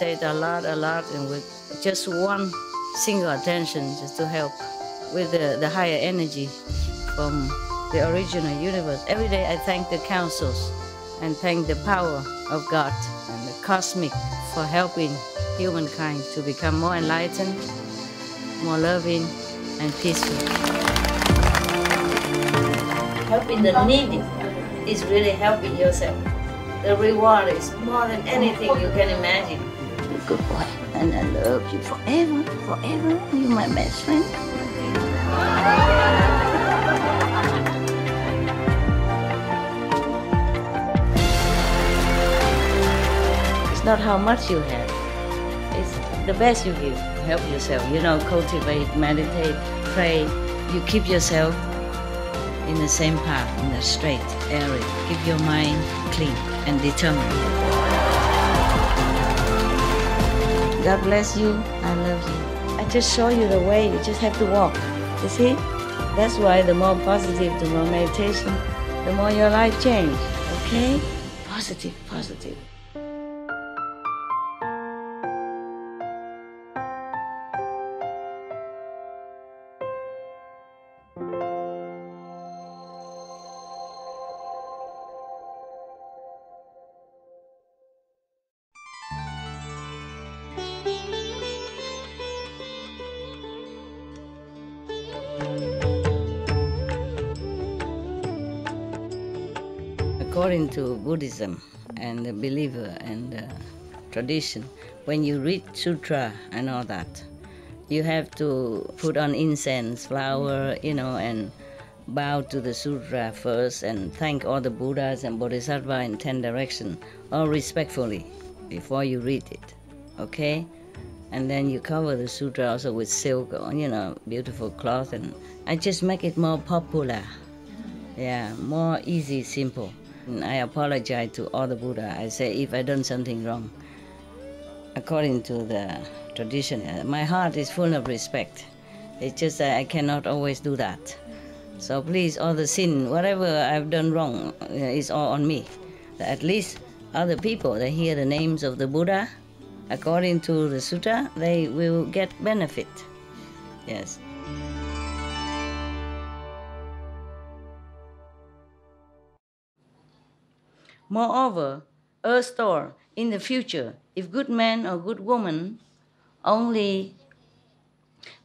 meditate a lot, and with just one single attention, just to help with the higher energy from the original universe. Every day I thank the councils and thank the power of God and the cosmic for helping humankind to become more enlightened, more loving, and peaceful. Helping the needy is really helping yourself. The reward is more than anything you can imagine. You're a good boy, and I love you forever, forever. You're my best friend. It's not how much you have. It's the best you give. Help yourself. Cultivate, meditate, pray. You keep yourself in the same path, in the straight area. Keep your mind clean and determined. God bless you. I love you. I just show you the way. You just have to walk. You see? That's why the more positive, the more meditation, the more your life change. Okay? Positive, positive. According to Buddhism and the believer and the tradition, when you read sutra and all that, you have to put on incense, flower, and bow to the sutra first and thank all the Buddhas and Bodhisattvas in 10 directions, all respectfully, before you read it, okay? And then you cover the sutra also with silk or, beautiful cloth, and I just make it more popular. Yeah, more easy, simple. And I apologize to all the Buddha. I say if I done something wrong, according to the tradition, my heart is full of respect. It's just that I cannot always do that. So please, all the sin, whatever I've done wrong, is all on me. At least other people, they hear the names of the Buddha, according to the sutta, they will get benefit. Yes. Moreover, earth store in the future, if good man or good woman only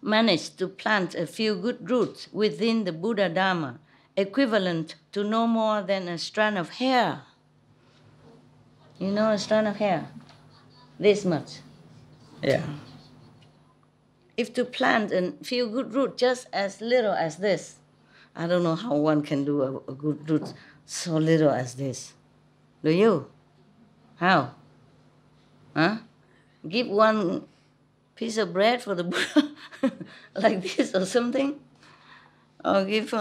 manage to plant a few good roots within the Buddha Dharma, equivalent to no more than a strand of hair. You know a strand of hair? This much. Yeah. If to plant a few good roots just as little as this, I don't know how one can do a good root so little as this. Do you? How? Huh? Give one piece of bread for the Buddha, like this or something? Or give,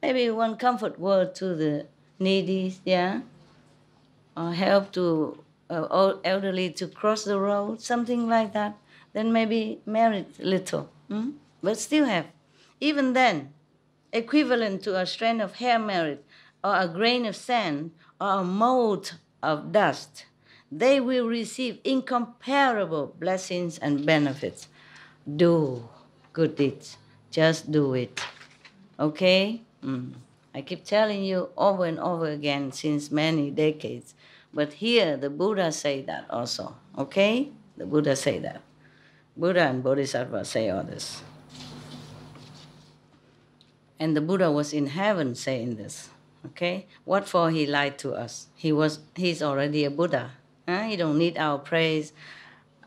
maybe one comfort word to the needy, yeah? Or help to elderly to cross the road, something like that. Then maybe merit little, but still have. Even then, equivalent to a strand of hair merit, or a grain of sand, or a mote of dust, they will receive incomparable blessings and benefits. Do good deeds. Just do it. Okay? I keep telling you over and over again since many decades. But here the Buddha say that also. Okay? The Buddha say that. Buddha and Bodhisattva say all this. And the Buddha was in heaven saying this. Okay? What for he lied to us? He's already a Buddha. He don't need our praise,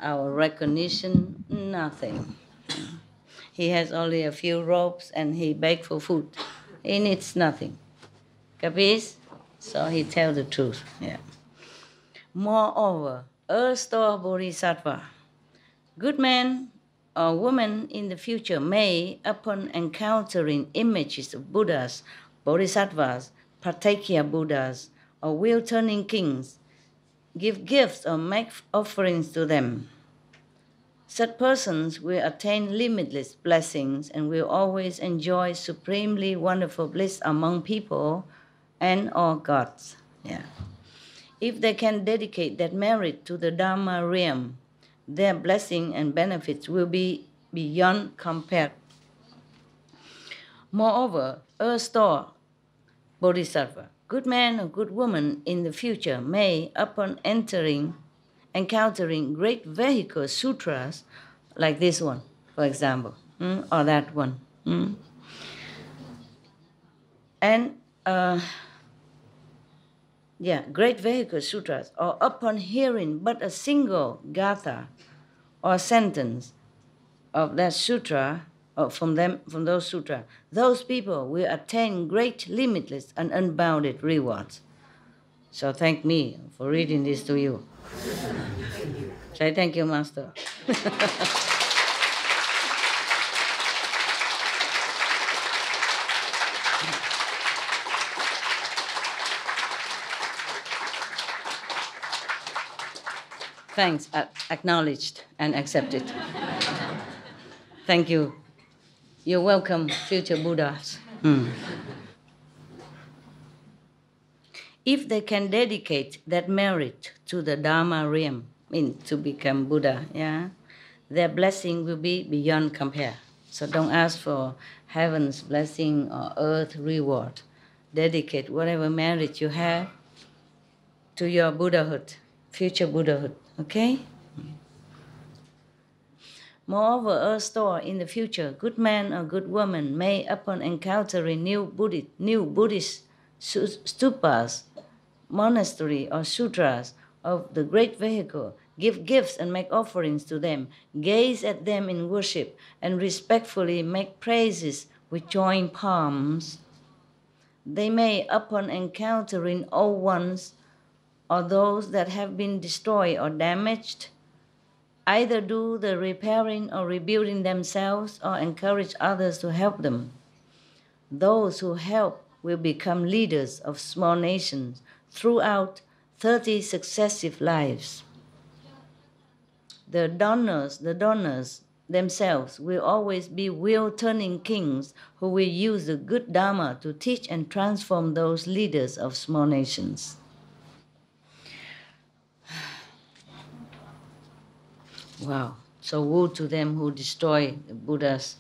our recognition, nothing. He has only a few robes and he begs for food. He needs nothing. Capis? So he tells the truth. Yeah. Moreover, earth store Bodhisattva, good man or woman in the future may, upon encountering images of Buddhas, Bodhisattvas, Pratyekya Buddhas, or wheel-turning kings, give gifts or make offerings to them. Such persons will attain limitless blessings and will always enjoy supremely wonderful bliss among people and all gods. Yeah. If they can dedicate that merit to the Dharma realm, their blessing and benefits will be beyond compare. Moreover, a store Bodhisattva, good man or good woman in the future may, upon encountering great vehicle sutras, like this one, for example, or that one, and great vehicle sutras, or upon hearing but a single gatha or sentence of that sutra, or from those sutras, those people will attain great, limitless, and unbounded rewards. So thank me for reading this to you. Say thank you, Master. Thanks, acknowledged and accepted. Thank you. You're welcome, future Buddhas. If they can dedicate that merit to the Dharma realm, to become Buddha, their blessing will be beyond compare. So don't ask for heaven's blessing or earth reward. Dedicate whatever merit you have to your Buddhahood, future Buddhahood, okay? Moreover, a store in the future, good man or good woman may, upon encountering new Buddhist stupas, monastery or sutras of the great vehicle, give gifts and make offerings to them, gaze at them in worship, and respectfully make praises with joined palms. They may, upon encountering old ones or those that have been destroyed or damaged, either do the repairing or rebuilding themselves or encourage others to help them. Those who help will become leaders of small nations throughout 30 successive lives. The donors themselves will always be wheel-turning kings who will use the good Dharma to teach and transform those leaders of small nations. Wow. So woe to them who destroy the Buddha's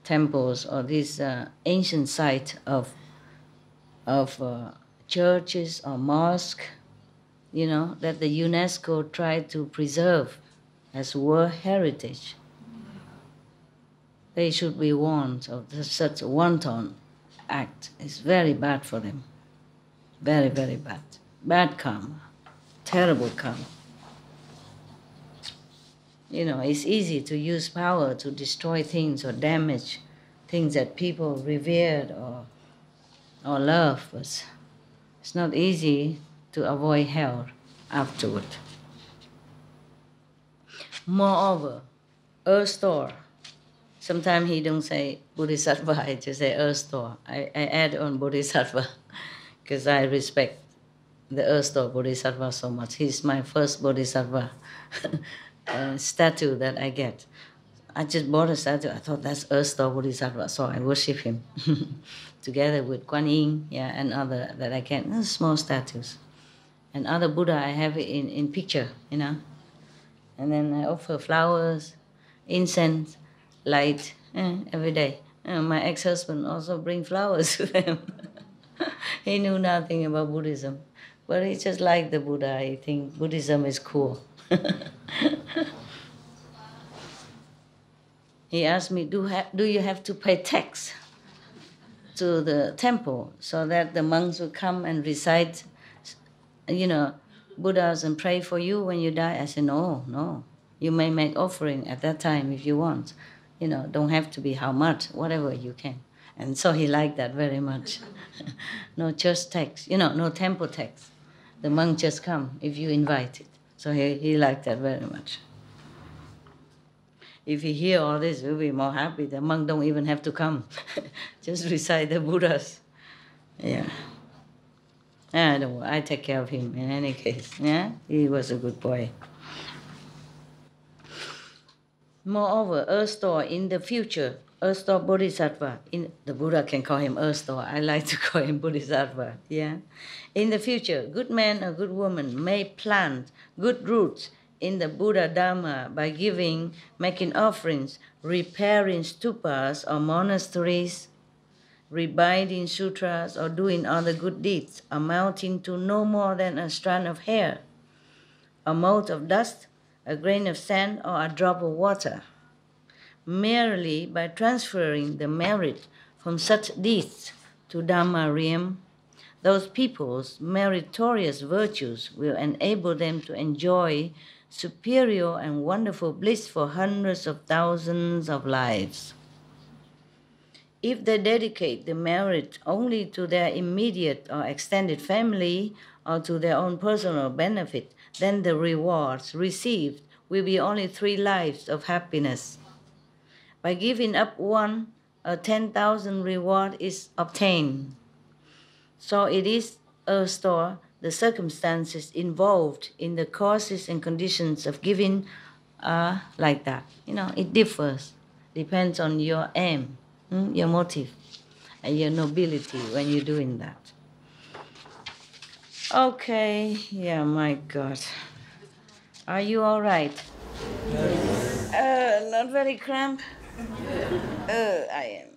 temples or this ancient site of churches or mosques, that the UNESCO tried to preserve as World Heritage. They should be warned of such a wanton act. It's very bad for them. Very, very bad. Bad karma. Terrible karma. It's easy to use power to destroy things or damage things that people revered or love, but it's not easy to avoid hell afterward. Moreover, earth store. Sometimes he don't say Bodhisattva, I just say earth store. I add on Bodhisattva because I respect the earth store Bodhisattva so much. He's my first Bodhisattva statue that I get. I just bought a statue. I thought that's earth store Bodhisattva, so I worship him together with Kuan Yin, and other that I can. Small statues. And other Buddha I have it in picture, And then I offer flowers, incense, light every day. My ex-husband also bring flowers to them. He knew nothing about Buddhism, but he just liked the Buddha. I think Buddhism is cool. He asked me, do you have to pay tax to the temple so that the monks will come and recite, Buddhas and pray for you when you die? I said, no. You may make offering at that time if you want. Don't have to be how much, whatever you can. And so he liked that very much. No church tax, no temple tax. The monk just come if you invite it. So he liked that very much. If he hear all this, he'll be more happy. The monk don't even have to come. Just recite the Buddhas. Yeah. Don't worry, I take care of him in any case. Yeah, he was a good boy. Moreover, Earth Store in the future, Earth Store Bodhisattva, the Buddha can call him Earth Store. I like to call him Bodhisattva. Yeah. In the future, good man or good woman may plant good roots in the Buddha Dharma by giving, making offerings, repairing stupas or monasteries, rebinding sutras, or doing other good deeds amounting to no more than a strand of hair, a mote of dust, a grain of sand, or a drop of water. Merely by transferring the merit from such deeds to Dhamma realm, those people's meritorious virtues will enable them to enjoy superior and wonderful bliss for hundreds of thousands of lives. If they dedicate the merit only to their immediate or extended family or to their own personal benefit, then the rewards received will be only 3 lives of happiness. By giving up one, a 10,000 reward is obtained. So it is a store, the circumstances involved in the causes and conditions of giving are like that. It differs, depends on your aim, your motive, and your nobility when you're doing that. Okay, yeah, my God. Are you all right? Yes. Not very cramped? I am.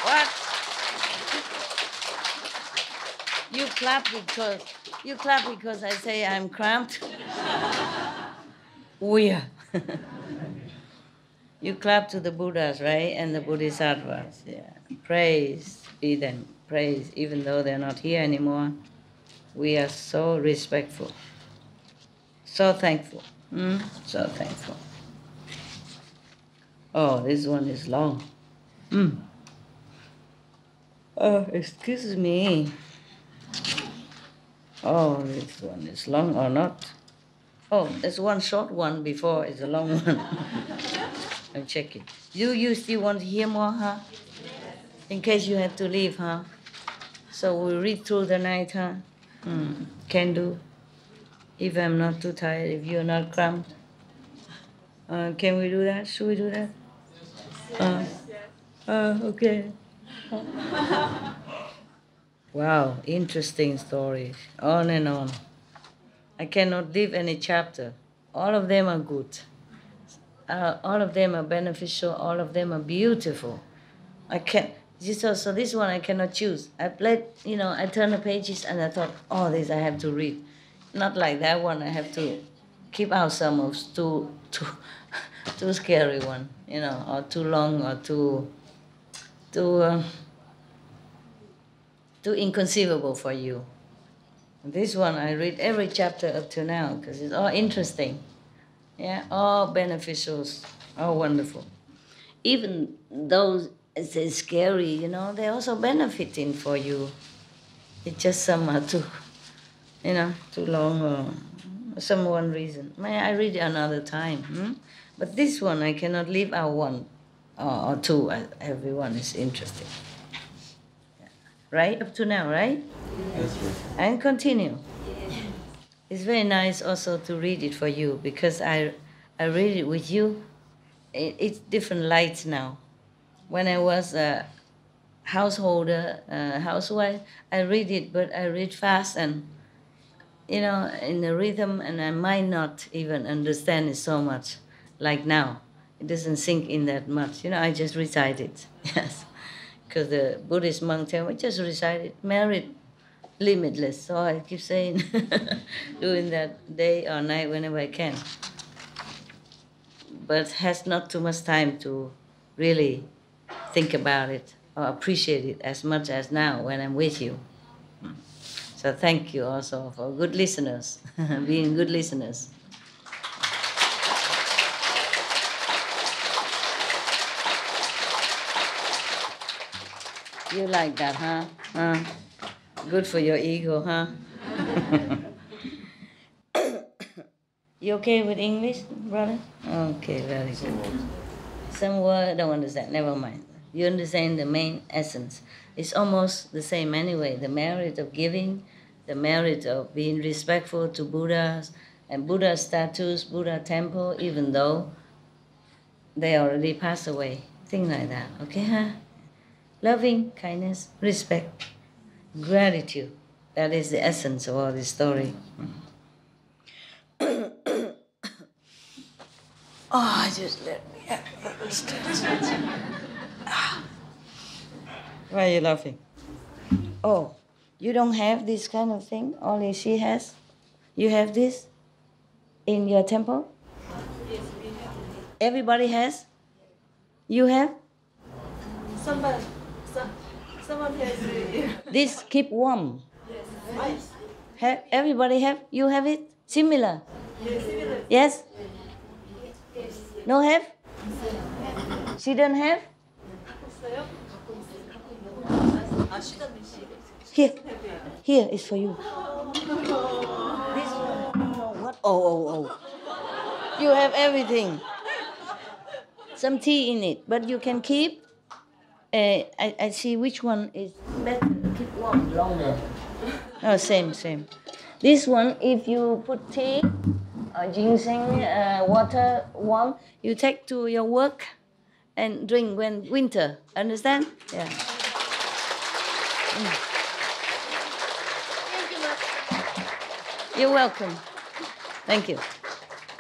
What? You clap because I say I'm cramped? Weird. You clap to the Buddhas, right? And the Bodhisattvas. Yeah. Praise be them. Praise, even though they're not here anymore. We are so respectful. So thankful. So thankful. Oh, this one is long. Oh, excuse me. Oh, this one is long or not? Oh, there's one short one before it's a long one. I'm checking. You still want to hear more, huh? In case you have to leave, huh? So we'll read through the night, huh? Can do. If I'm not too tired, if you're not cramped. Can we do that? Should we do that? Okay. Wow, interesting story. On and on. I cannot leave any chapter. All of them are good. All of them are beneficial. All of them are beautiful. I can't. So this one I cannot choose. I played, I turned the pages and I thought, oh, this I have to read. Not like that one. I have to keep out some of too scary one, or too long or too inconceivable for you. This one I read every chapter up to now because it's all interesting. Yeah, all beneficials, all wonderful. Even those it's scary, they're also benefiting for you. It's just some are too long or some one reason. May I read it another time? But this one I cannot leave out one or two. Everyone is interesting. Yeah. Right? Up to now, right? Yes, right. And continue. It's very nice also to read it for you because I read it with you. It's different lights now. When I was a householder, housewife, I read it, but I read fast and, in the rhythm, and I might not even understand it so much like now. It doesn't sink in that much. I just recite it, yes. Because the Buddhist monk tell me, just recite it, merit limitless. So I keep saying, doing that day or night whenever I can. But has not too much time to really think about it or appreciate it as much as now when I'm with you. So thank you also for good listeners, being good listeners. You like that, huh? Good for your ego, huh? You okay with English, brother? Okay, very good. Some word I don't understand, never mind. You understand the main essence. It's almost the same anyway. The merit of giving, the merit of being respectful to Buddhas, and Buddha statues, Buddha temple, even though they already passed away. Things like that. Okay, huh? Loving, kindness, respect, gratitude. That is the essence of all this story. Oh, just let me have a little stretch. Why are you laughing? Oh, you don't have this kind of thing? Only she has? You have this in your temple? Yes, we have. Everybody has? You have? Someone has This keep warm. Yes. Everybody have? You have it? Similar? Yes. Yes? No have? She don't have? Here. Here is for you. This one. No, what? Oh. You have everything. Some tea in it, but you can keep. I see which one is better to keep warm longer. Oh, same. This one, if you put tea or ginseng water warm, you take to your work and drink when winter. Understand? Yeah. You're welcome. Thank you.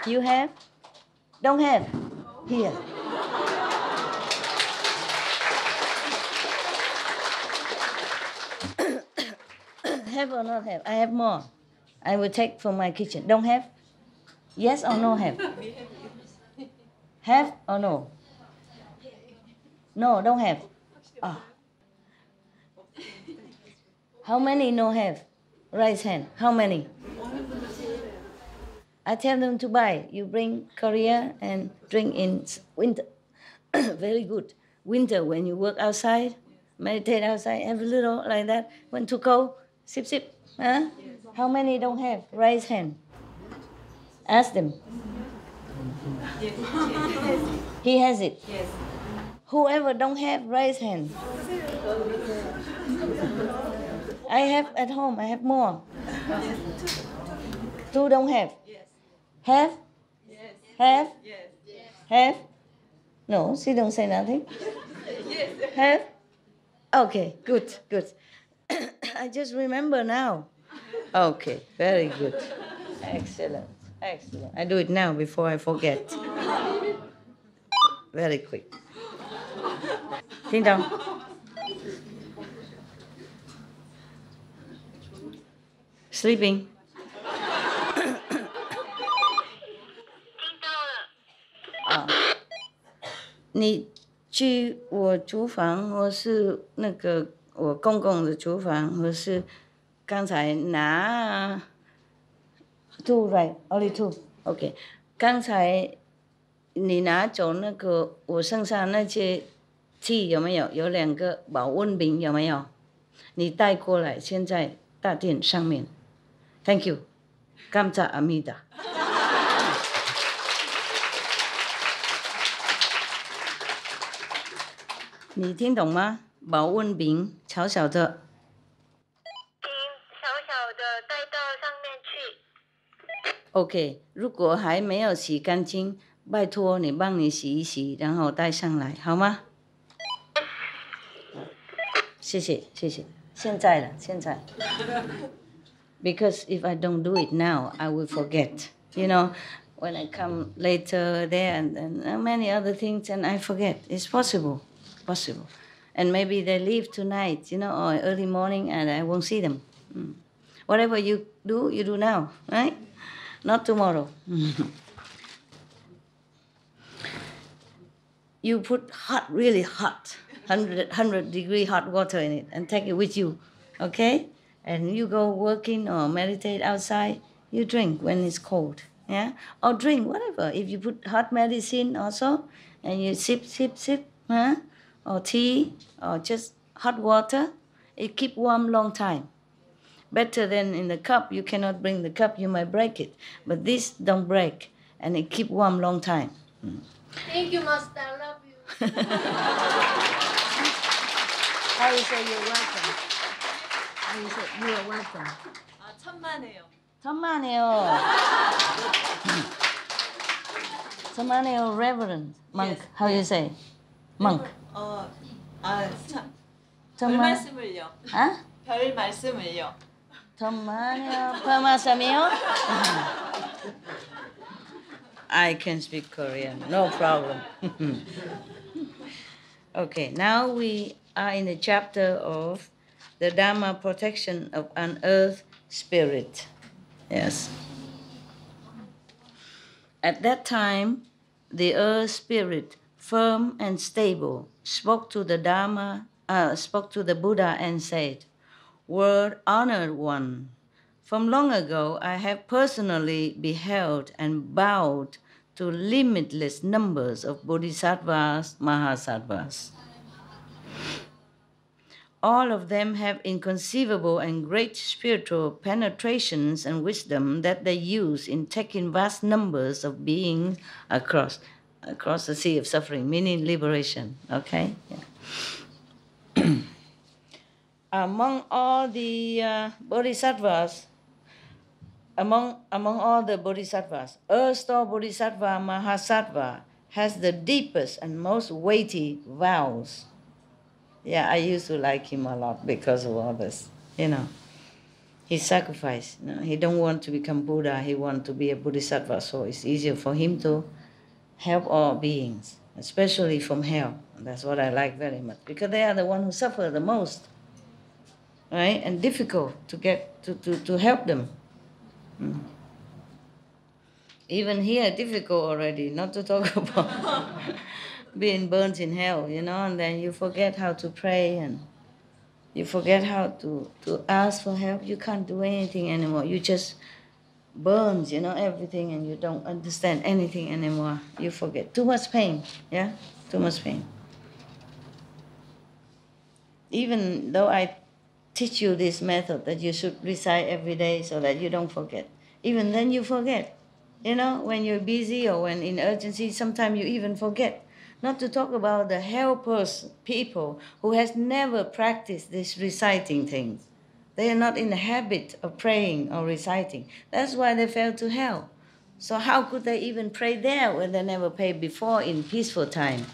You have? Don't have? Here. Have or not have? I have more. I will take from my kitchen. Don't have? Yes or no have? Have or no? No, don't have. Oh. How many no have? Raise hand. How many? I tell them to buy. You bring Korea and drink in winter. Very good. Winter when you work outside, meditate outside, have a little like that. When to go, sip. Huh? How many don't have? Raise hand. Ask them. He has it. Yes. Whoever don't have, raise hand. I have at home. I have more. Two don't have. Have? Yes. Have? Yes. Have? No, she don't say nothing. Yes. Have? Okay, good. I just remember now. Okay, very good. Excellent. I do it now before I forget. Very quick. Ding dong. Sleeping. 啊，你去我厨房，或是那个我公公的厨房，或是刚才拿 two right only two OK， 刚才你拿走那个我剩下那些 tea 有没有？有2个保温瓶有没有？你带过来，现在大殿上面。Thank you， 감사합니다。你听懂吗？保温瓶小小的。听，小小的带到上面去。OK， 如果还没有洗干净，拜托你帮你洗一洗，然后带上来，好吗？谢谢。现在。Because if I don't do it now, I will forget. You know, when I come later there and many other things, and I forget. It's possible. And maybe they leave tonight, you know, or early morning, and I won't see them. Whatever you do now, right? Not tomorrow. You put really hot, 100 degree hot water in it and take it with you, okay? And you go working or meditate outside, you drink when it's cold, yeah? Or drink, whatever. If you put hot medicine also, and you sip, huh? Or tea, or just hot water, it keep warm long time. Better than in the cup. You cannot bring the cup, you might break it. But this don't break, and it keep warm long time. Thank you, Master. I love you. How you say you're welcome? How you say you are welcome? 천만에요. Tamaneo. Tamaneo reverend. Monk. Yes, How you say? Monk. 별 말씀을요. Huh? 별 말씀을요. Tamaneo Pamasameo. I can speak Korean, no problem. Okay, now we are in the chapter of the Dharma protection of an earth spirit. Yes. At that time, the earth spirit, firm and stable, spoke to the Buddha and said, "Word honored one, from long ago I have personally beheld and bowed to limitless numbers of bodhisattvas, mahasattvas. All of them have inconceivable and great spiritual penetrations and wisdom that they use in taking vast numbers of beings across the sea of suffering, meaning liberation." Okay? Yeah. Among all the bodhisattvas, among all the bodhisattvas, Earth-store Bodhisattva Mahasattva has the deepest and most weighty vows. Yeah, I used to like him a lot because of all this. He sacrificed. He don't want to become Buddha. He wants to be a Bodhisattva, so it's easier for him to help all beings, especially from hell. That's what I like very much, because they are the ones who suffer the most, right? And difficult to get to help them. Even here, difficult already, not to talk about being burnt in hell, and then you forget how to pray and you forget how to ask for help. You can't do anything anymore. You just burns, everything, and you don't understand anything anymore. You forget. Too much pain, yeah? Too much pain. Even though I teach you this method that you should recite every day so that you don't forget, even then you forget. When you're busy or when in urgency, sometimes you even forget. Not to talk about the helpers, people who has never practiced this reciting things. They are not in the habit of praying or reciting. That's why they fell to hell. So how could they even pray there when they never prayed before in peaceful time,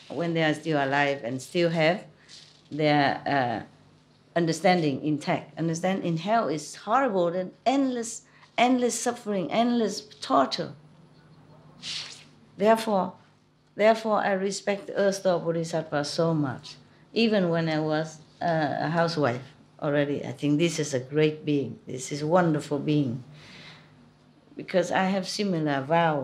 when they are still alive and still have their understanding intact? Understand? In hell is horrible and endless suffering, endless torture. Therefore, I respect the Earth-store Bodhisattva so much. Even when I was a housewife already, I think this is a great being. This is a wonderful being. Because I have similar vow,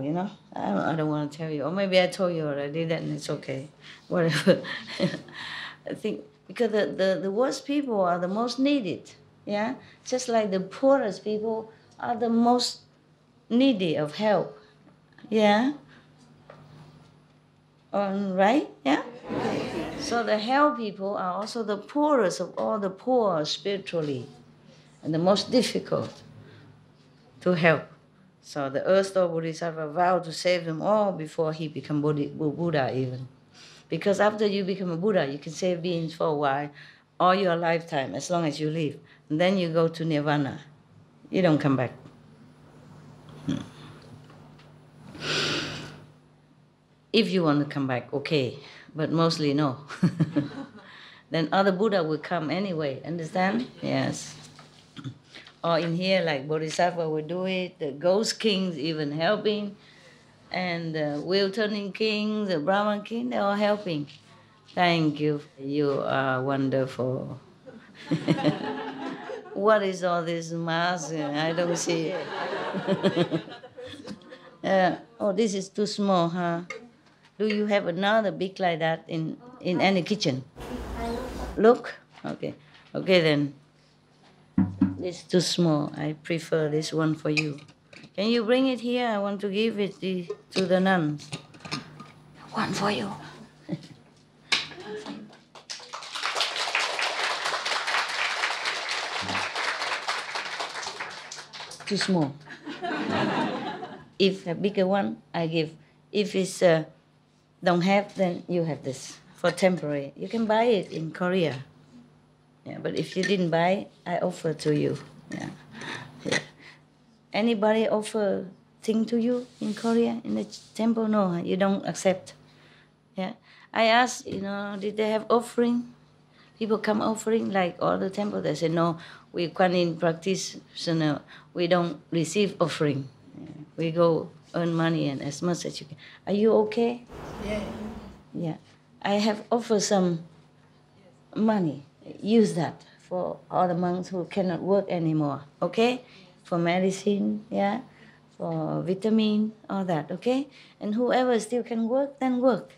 I don't want to tell you. Or maybe I told you already, then it's okay. Whatever. I think because the worst people are the most needed. Yeah? Just like the poorest people are the most needy of help. Yeah? Right? Yeah? So the hell people are also the poorest of all the poor spiritually and the most difficult to help. So the Earth-store Bodhisattva vowed to save them all before he became Buddha even. Because after you become a Buddha, you can save beings for a while, all your lifetime, as long as you live. And then you go to Nirvana. You don't come back. If you want to come back, okay, but mostly no. Then other Buddha will come anyway, understand? Yes. Or in here, like Bodhisattva will do it, the ghost kings even helping, and the wheel-turning king, the Brahman king, they're all helping. Thank you. You are wonderful. What is all this mask? I don't see it. Oh, this is too small, huh? Do you have another big like that in any kitchen? Look? Okay. Okay then. It's too small. I prefer this one for you. Can you bring it here? I want to give it to the nuns. One for you. Too small. If a bigger one, I give. If it's don't have, then you have this for temporary. You can buy it in Korea. Yeah, but if you didn't buy, I offer to you. Yeah. Yeah. Anybody offer thing to you in Korea, in the temple? No, you don't accept. Yeah. I asked, did they have offering? People come offering like all the temple. They say, no, we Kuan Yin practitioner, we don't receive offering. Yeah. We go earn money and as much as you can. Are you okay? Yeah. Yeah. I have offered some money. Use that for all the monks who cannot work anymore. Okay? For medicine, yeah? For vitamin, all that, okay? And whoever still can work, then work.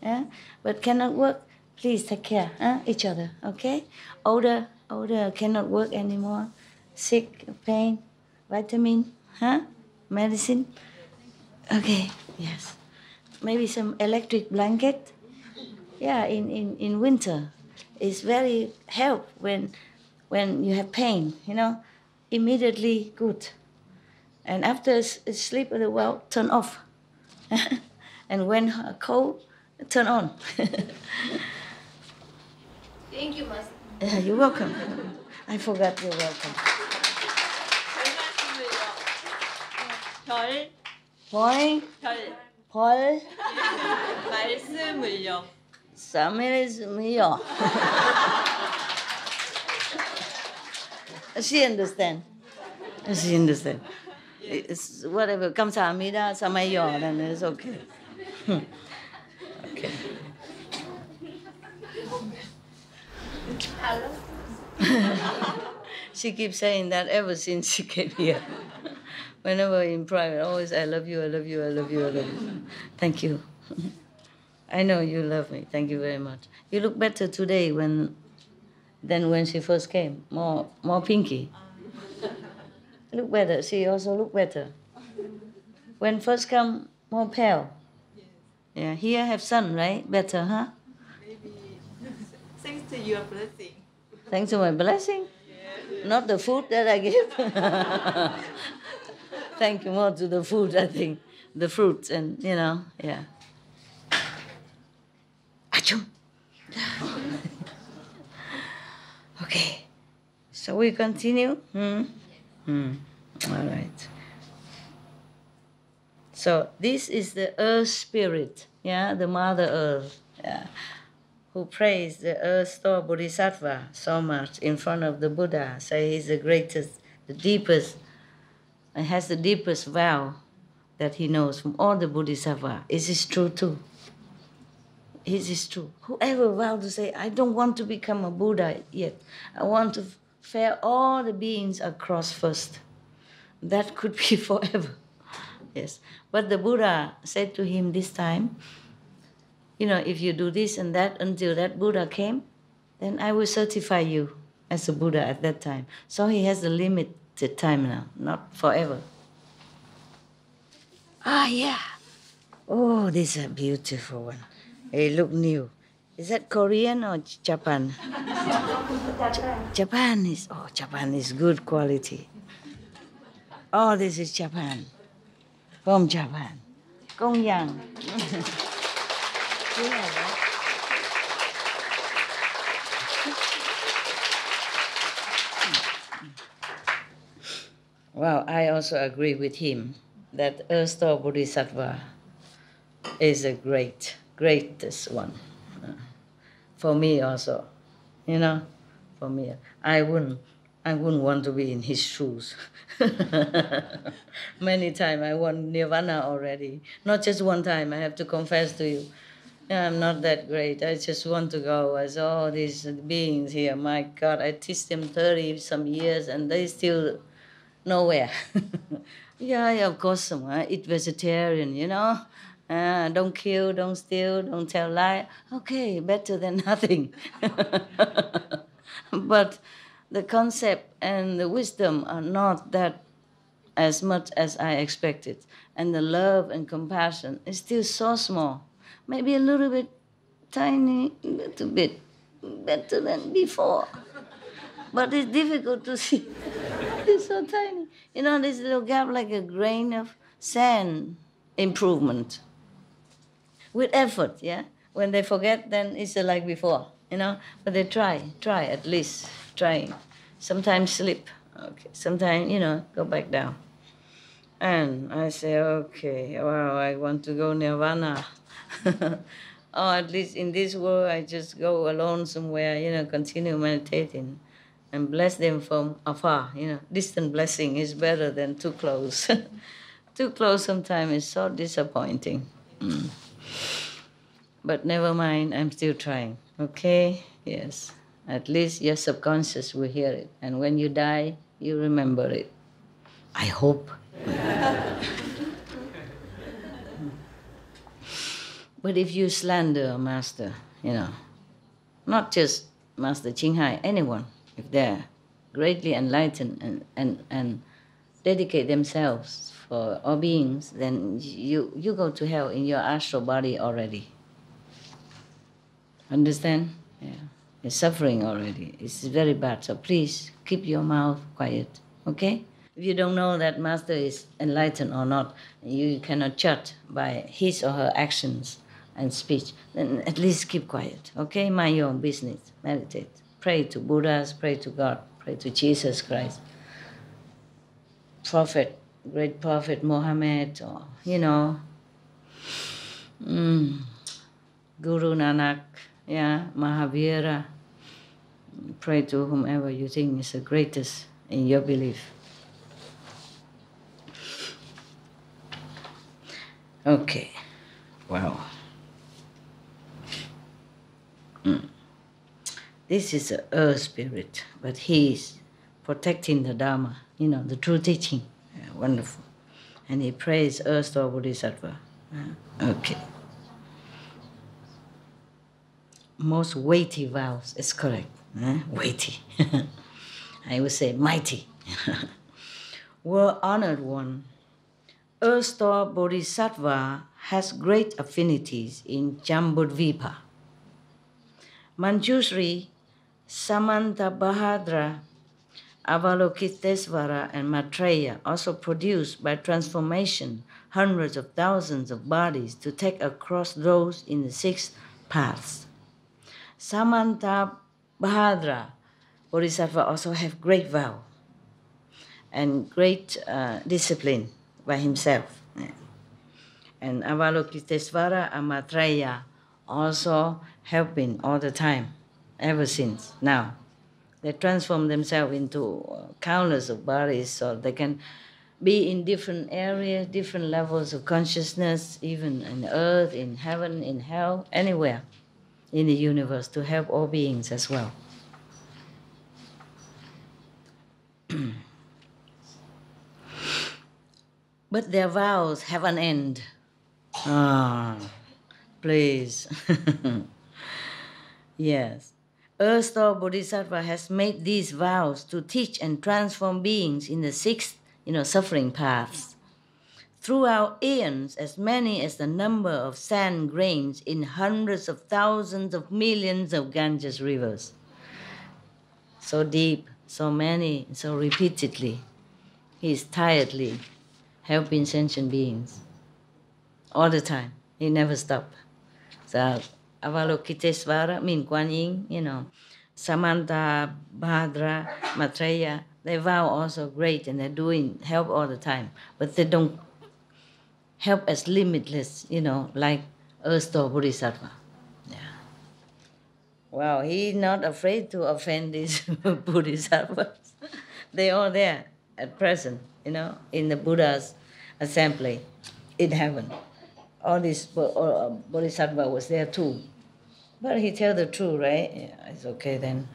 Yeah? But cannot work, please take care, each other, okay? Older cannot work anymore. Sick, pain, vitamin, medicine. Okay, yes. Maybe some electric blanket. Yeah, in winter, it's very help when you have pain, immediately good. And after sleep, well, turn off. And when cold, turn on. Thank you, Master. Yeah, you're welcome. I forgot you're welcome. 별 Point, 별 Paul, 말씀을요. Samilismiyo. She understand. She understand. It's whatever. 감사합니다. samayo, then it's okay. Okay. She keeps saying that ever since she came here. Whenever in private, always, I love you, I love you, I love you, I love you. Thank you. I know you love me. Thank you very much. You look better today than when she first came. More pinky. Look better. She also look better. When first come, more pale. Yeah, here have sun, right? Better, huh? Maybe thanks to your blessing. Thanks to my blessing. Not the food that I give. Thank you more to the food, I think. The fruits and, yeah. Achoo. Okay. So we continue? All right. So this is the earth spirit, the Mother Earth, who praised the earth store Bodhisattva so much in front of the Buddha. Say he's the greatest, the deepest, and has the deepest vow that he knows from all the Bodhisattva. Is this true too? Is this true? Whoever vowed to say, I don't want to become a Buddha yet. I want to fare all the beings across first. That could be forever. Yes. But the Buddha said to him this time, if you do this and that until that Buddha came, then I will certify you as a Buddha at that time. So he has a limited time now, not forever. Yeah. Oh, this is a beautiful one. It look new. Is that Korean or Japan? Japan is good quality. Oh, this is Japan. From Japan. Gongyang. Well, I also agree with him that Earth Store Bodhisattva is the greatest one. For me also, for me, I wouldn't want to be in his shoes. Many times I want nirvana already. Not just one time, I have to confess to you. I'm not that great. I just want to go as all these beings here. My God, I teach them 30 some years and they still nowhere. Yeah, of course, eat vegetarian, don't kill, don't steal, don't tell lie. Okay, better than nothing. But the concept and the wisdom are not that as much as I expected. And the love and compassion is still so small. Maybe a little bit tiny, a little bit better than before. But it's difficult to see. It's so tiny. This little gap like a grain of sand improvement. With effort, yeah? When they forget, then it's like before, But they try at least, trying. Sometimes slip, okay. Sometimes, go back down. And I say, okay, well, I want to go nirvana. Or at least in this world, I just go alone somewhere, continue meditating and bless them from afar. Distant blessing is better than too close. Too close sometimes is so disappointing. Mm. But never mind, I'm still trying. Okay? Yes. At least your subconscious will hear it. And when you die, you remember it. I hope. But if you slander a master, not just Master Ching Hai, anyone, if they're greatly enlightened and dedicate themselves for all beings, then you go to hell in your astral body already. Understand? Yeah. You're suffering already. It's very bad. So please keep your mouth quiet. Okay? If you don't know that Master is enlightened or not, you cannot judge by his or her actions and speech, then at least keep quiet. Okay? Mind your own business. Meditate. Pray to Buddhas, pray to God, pray to Jesus Christ. Prophet, great Prophet Mohammed, or, Guru Nanak, Mahavira. Pray to whomever you think is the greatest in your belief. Okay. Wow. This is an earth spirit, but he is protecting the Dharma, the true teaching. Yeah, wonderful. And he prays Earth or Bodhisattva. Okay. Most weighty vows, it's correct. Weighty. I would say mighty. Well honored one, Earth-star Bodhisattva has great affinities in Jambudvipa. Manjushri, Samantabhadra, Avalokitesvara, and Maitreya also produced by transformation hundreds of thousands of bodies to take across those in the 6 paths. Samantabhadra Bodhisattva also have great vow and great discipline by himself. And Avalokitesvara and Maitreya also helping all the time, ever since now. They transform themselves into countless of bodies so they can be in different areas, different levels of consciousness, even in earth, in heaven, in hell, anywhere in the universe to help all beings as well. But their vows have an end. Please. Yes. Earth-star Bodhisattva has made these vows to teach and transform beings in the 6, suffering paths. Throughout eons, as many as the number of sand grains in hundreds of thousands of millions of Ganges rivers. So deep, so many, so repeatedly. He is tiredly helping sentient beings. All the time. He never stops. So Avalokitesvara means Kuan Yin, Samanta, Bhadra, Maitreya, they vow also great and they're doing help all the time. But they don't help as limitless, like Earth-star Bodhisattva. Yeah. Well, he's not afraid to offend these Bodhisattvas. They are there at present, in the Buddha's assembly in heaven. All these Bodhisattva was there too. But he tell the truth, right? Yeah, it's okay then.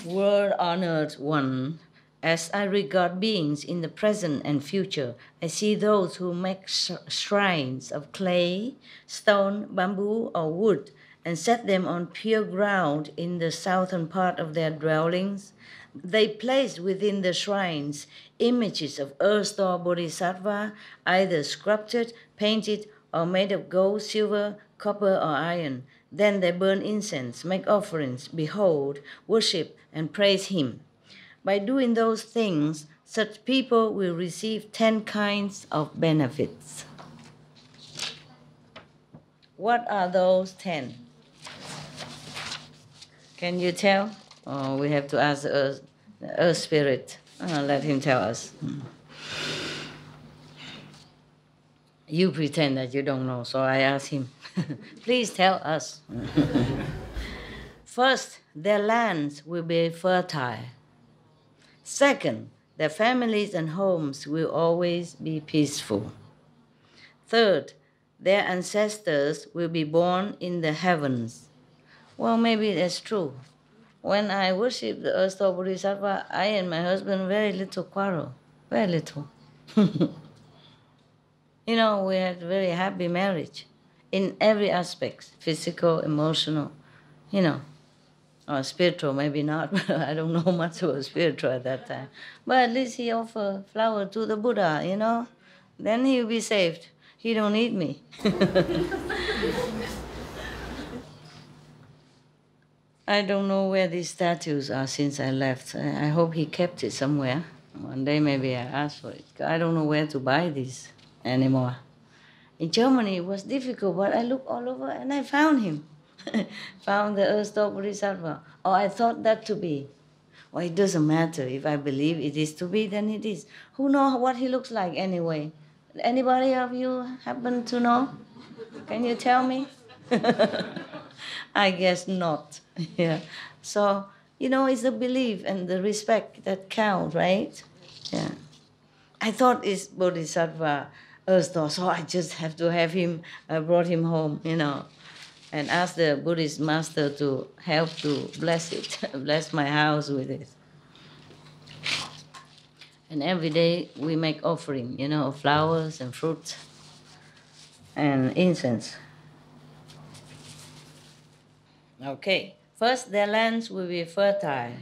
World-honored one, as I regard beings in the present and future, I see those who make shrines of clay, stone, bamboo, or wood, and set them on pure ground in the southern part of their dwellings. They place within the shrines images of Earth-star Bodhisattva, either sculpted, painted, or made of gold, silver, copper, or iron. Then they burn incense, make offerings, behold, worship, and praise him. By doing those things, such people will receive 10 kinds of benefits. What are those 10? Can you tell? Oh, we have to ask the earth spirit. Let him tell us. You pretend that you don't know, so I asked him, please tell us. First, their lands will be fertile. Second, their families and homes will always be peaceful. Third, their ancestors will be born in the heavens. Well, maybe that's true. When I worship the Earth Star Bodhisattva, I and my husband very little quarrel, very little. You know, we had very happy marriage in every aspect, physical, emotional, you know, or spiritual, maybe not. I don't know much about spiritual at that time. But at least he offered flower to the Buddha, you know. Then he'll be saved. He don't need me. I don't know where these statues are since I left. I hope he kept it somewhere. One day maybe I ask for it. I don't know where to buy these anymore. In Germany it was difficult, but I looked all over and I found him. Found the Earth Star Bodhisattva. Oh, I thought that to be. Well, it doesn't matter. If I believe it is to be, then it is. Who knows what he looks like anyway? Anybody of you happen to know? Can you tell me? I guess not. Yeah. So, you know, it's the belief and the respect that count, right? Yeah. I thought it's Bodhisattva Earth, so I just have to have him, I brought him home, you know, and asked the Buddhist master to help to bless it, bless my house with it. And every day we make offering, you know, flowers and fruits and incense. Okay, first, their lands will be fertile.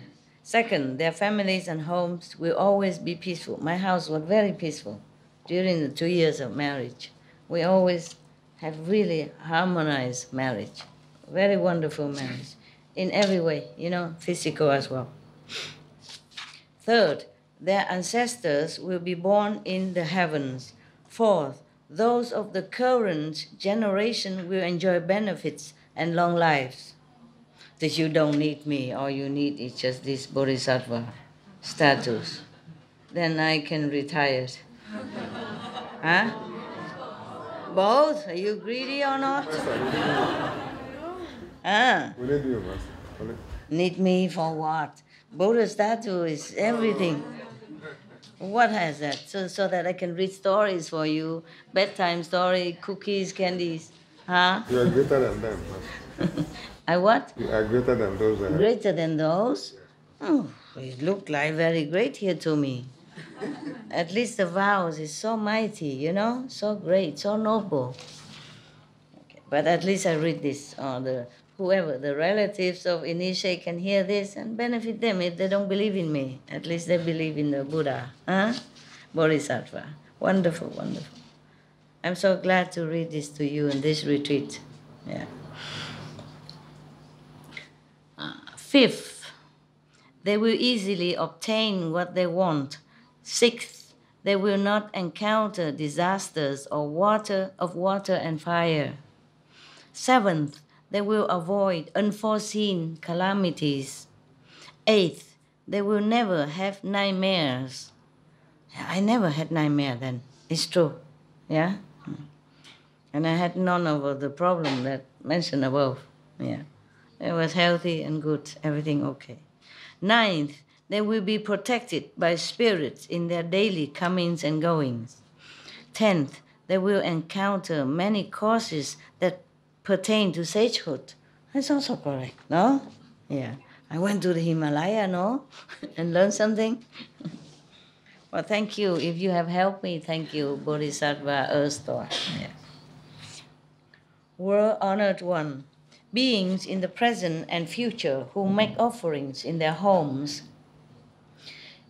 Second, their families and homes will always be peaceful. My house was very peaceful during the 2 years of marriage. We always have really harmonized marriage, very wonderful marriage, in every way, you know, physical as well. Third, their ancestors will be born in the heavens. Fourth, those of the current generation will enjoy benefits and long lives. That you don't need me, all you need is just this bodhisattva status. Then I can retire. Huh? Both? Are you greedy or not? Ah. Need me for what? Buddha statue is everything. What has that? So that I can read stories for you, bedtime story, cookies, candies. Huh? You are greater than them. I what? You are greater than those. Greater than those? Oh, it looked like very great here to me. At least the vows is so mighty, you know, so great, so noble. Okay. But at least I read this, whoever, the relatives of initiate can hear this and benefit them if they don't believe in me. At least they believe in the Buddha, huh? Bodhisattva. Wonderful, wonderful. I'm so glad to read this to you in this retreat. Yeah. Fifth, they will easily obtain what they want. Sixth, they will not encounter disasters or water and fire. Seventh, they will avoid unforeseen calamities. Eighth, they will never have nightmares. I never had nightmare then. It's true. Yeah? And I had none of the problem that mentioned above. Yeah. It was healthy and good, everything okay. Ninth, they will be protected by spirits in their daily comings and goings. 10th, they will encounter many causes that pertain to sagehood. That's also correct, no? Yeah. I went to the Himalaya, no? And learned something. Well, thank you. If you have helped me, thank you, Bodhisattva Earth Star. Yeah. World Honored One. Beings in the present and future who make offerings in their homes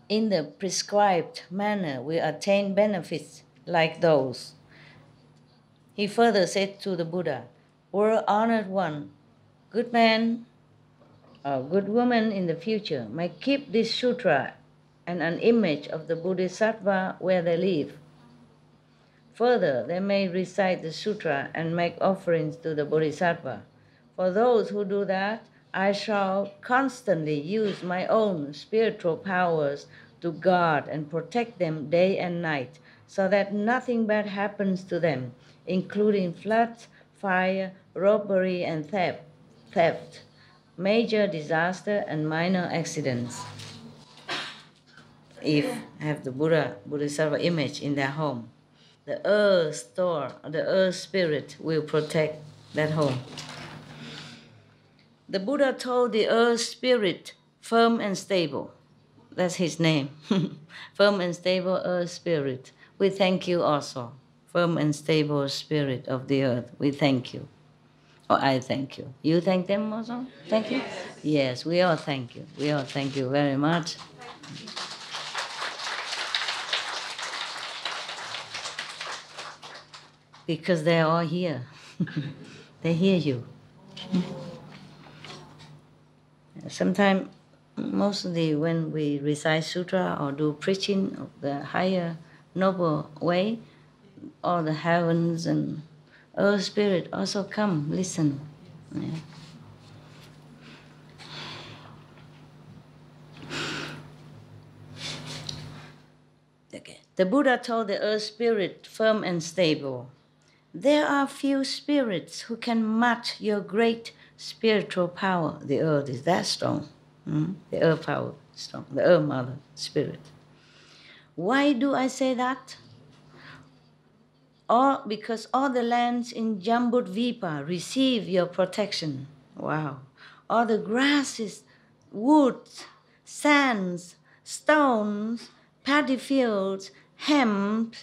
in the prescribed manner will attain benefits like those. He further said to the Buddha, World Honored One, good man or good woman in the future may keep this sutra and an image of the Bodhisattva where they live. Further, they may recite the sutra and make offerings to the Bodhisattva. For those who do that, I shall constantly use my own spiritual powers to guard and protect them day and night, so that nothing bad happens to them, including floods, fire, robbery, and theft, major disaster, and minor accidents. If have the Bodhisattva image in their home, the earth store, the earth spirit will protect that home. The Buddha told the earth spirit, firm and stable. That's his name. Firm and stable earth spirit. We thank you also. Firm and stable spirit of the earth. We thank you. Or I thank you. You thank them also? Thank you? Yes, we all thank you. We all thank you very much. Because they're all here. They hear you. Sometimes, mostly when we recite sutra or do preaching of the higher noble way, all the heavens and earth spirit also come listen. Yeah. Okay. The Buddha told the earth spirit, firm and stable, there are few spirits who can match your great spiritual power. The earth is that strong. The earth power is strong. The earth mother spirit. Why do I say that? Because all the lands in Jambudvipa receive your protection. Wow. All the grasses, woods, sands, stones, paddy fields, hemp,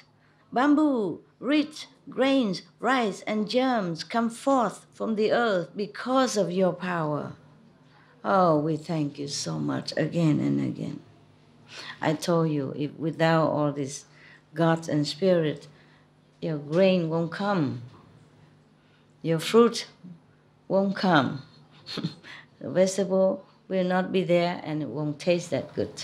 bamboo, reeds, grains, rice, and germs come forth from the earth because of your power. Oh, we thank you so much again and again. I told you, if without all this gods and spirit, your grain won't come. Your fruit won't come. The vegetable will not be there and it won't taste that good.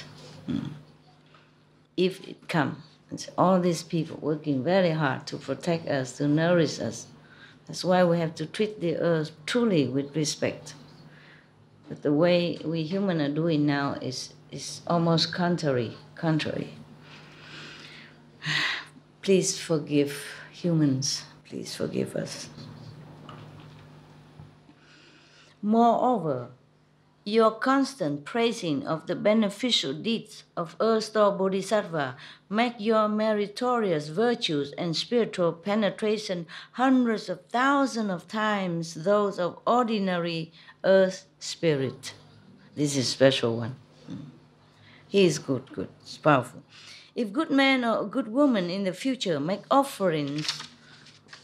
If it comes, it's all these people working very hard to protect us, to nourish us. That's why we have to treat the earth truly with respect. But the way we humans are doing now is almost contrary. Please forgive humans. Please forgive us. Moreover, your constant praising of the beneficial deeds of Earth-Store Bodhisattva make your meritorious virtues and spiritual penetration hundreds of thousands of times those of ordinary earth spirit. This is a special one. He is good, it's powerful. If good man or good woman in the future make offerings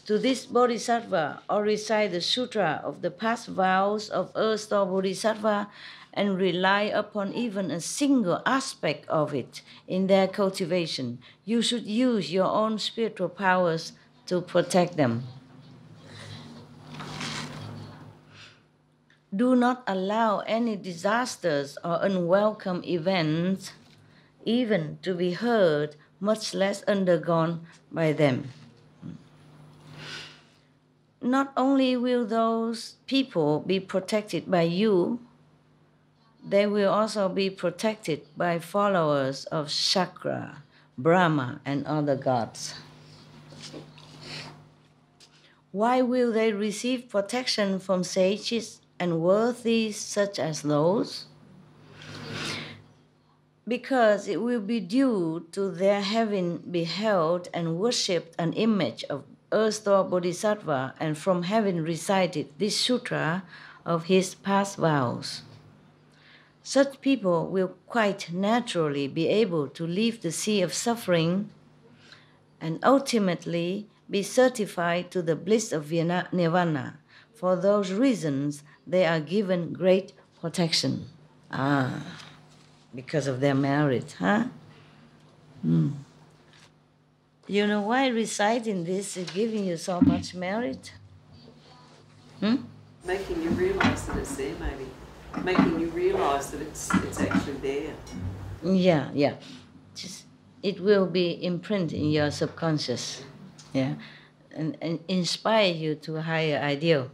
to this Bodhisattva or recite the sutra of the past vows of Earth-Store Bodhisattva and rely upon even a single aspect of it in their cultivation, you should use your own spiritual powers to protect them. Do not allow any disasters or unwelcome events even to be heard, much less undergone by them. Not only will those people be protected by you, they will also be protected by followers of Shakra, Brahma, and other gods. Why will they receive protection from sages and worthies such as those? Because it will be due to their having beheld and worshipped an image of Earth-Store Bodhisattva and from having recited this sutra of his past vows. Such people will quite naturally be able to leave the sea of suffering and ultimately be certified to the bliss of nirvana. For those reasons, they are given great protection. Because of their merit, huh? You know why reciting this is giving you so much merit? Making you realise that it's there, maybe. Making you realise that it's actually there. Yeah. Just, it will be imprinted in your subconscious, yeah, and inspire you to a higher ideal,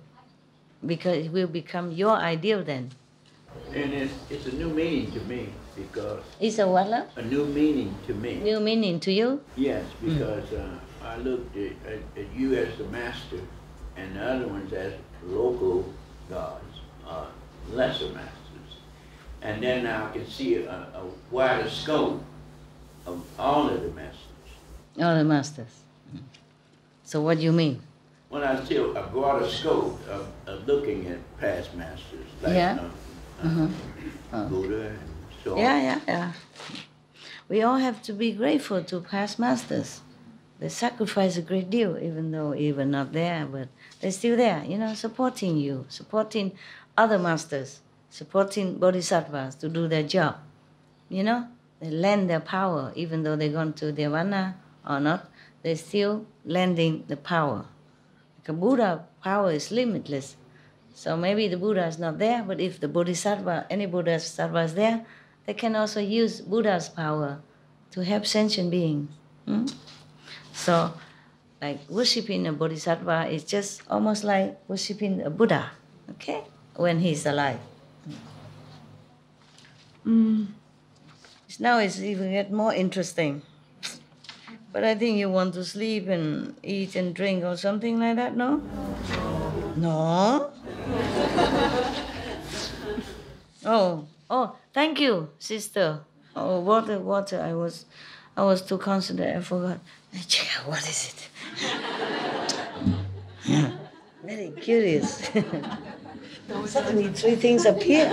because it will become your ideal then. And it's a new meaning to me because It's a what, love? a new meaning to me. New meaning to you? Yes, because I looked at you as the master and the other ones as local gods, lesser masters. And then I can see a wider scope of all of the masters. All the masters. So what do you mean? When I see a broader scope of looking at past masters, like Yeah. Buddha and so on. Yeah. We all have to be grateful to past masters. They sacrifice a great deal, even though even not there, but they're still there, supporting you, supporting other masters, supporting bodhisattvas to do their job. They lend their power, even though they're gone to Nirvana or not, they're still lending the power. Like a Buddha, power is limitless. So maybe the Buddha is not there, but if the Bodhisattva, any Bodhisattva is there, they can also use Buddha's power to help sentient beings. So, like worshipping a Bodhisattva is just almost like worshipping a Buddha, okay, when he's alive. Now it's even get more interesting. But I think you want to sleep and eat and drink or something like that, no? No? Oh, thank you, sister. Oh, water. I was too concentrated, I forgot. What is it? Very curious. Suddenly 3 things appear.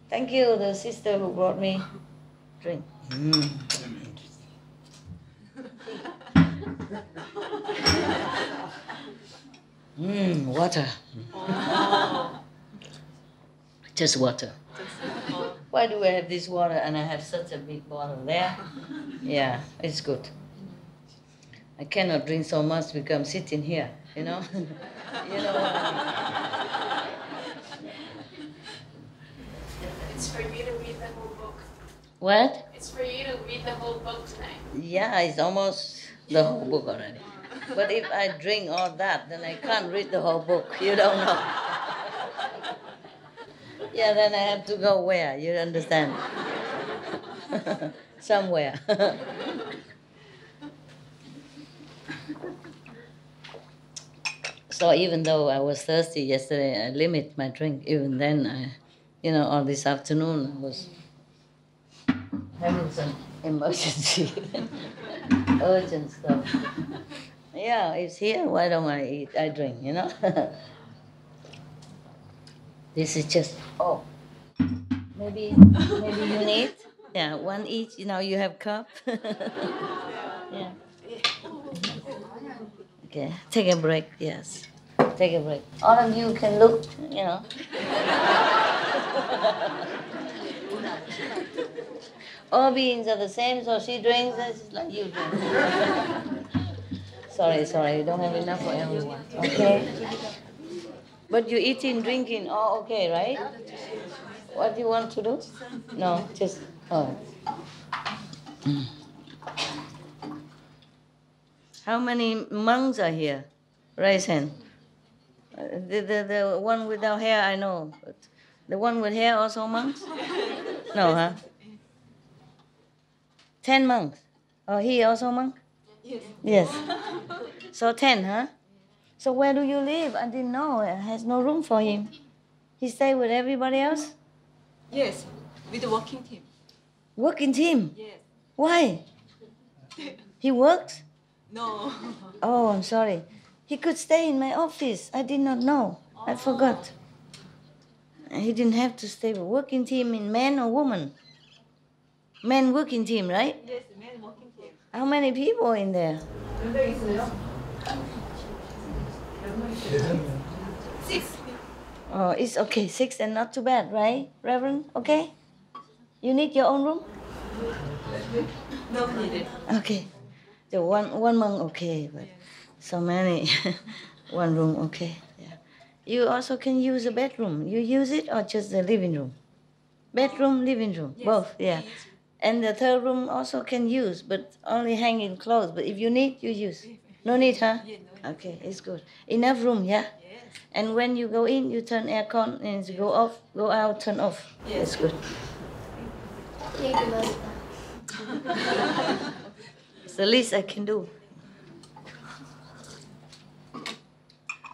Thank you, the sister who brought me drink. Water. Just water. Why do I have this water and I have such a big bottle there? Yeah, it's good. I cannot drink so much because I'm sitting here, you know what I mean? It's for you to read the whole book. What? It's for you to read the whole book tonight. Yeah, it's almost the whole book already. But if I drink all that, then I can't read the whole book. You don't know. Yeah, then I have to go where? You understand? Somewhere. So even though I was thirsty yesterday, I limit my drink. Even then, all this afternoon, I was having some emergency, urgent stuff. Yeah, it's here. Why don't I eat? I drink, This is just, maybe you need? Yeah, one each. You have cup. Yeah. Okay, take a break, yes. Take a break. All of you can look, All beings are the same, so she drinks, it's like you drink. Sorry, you don't have enough for everyone, okay? But you eating, drinking, all okay, right? What do you want to do? No, just, How many monks are here? Raise hand. The one without hair, I know. But the one with hair also monks? No, huh? 10 monks. Oh, he also monk? Yes. So 10, huh? So where do you live? I didn't know. It has no room for him. He stay with everybody else? Yes, with the working team. Working team? Yes. Why? He works? No. Oh, I'm sorry. He could stay in my office. I did not know. I forgot. He didn't have to stay with working team in man or woman? Men working team, right? Yes, men working team. How many people in there? 6. Oh, it's okay. 6 and not too bad, right, Reverend? Okay? You need your own room? No needed. Okay. So one monk, okay, but so many. One room, okay. Yeah. You also can use a bedroom. You use it or just the living room? Bedroom, living room, Yes, both, yeah. yes. And the third room also can use, but only hanging clothes. But if you need, you use. No need, huh? Yeah, no need. Okay, it's good. Enough room, yeah? Yes. And when you go in, you turn aircon and you go off, go out, turn off. Yes. That's good. It's the least I can do.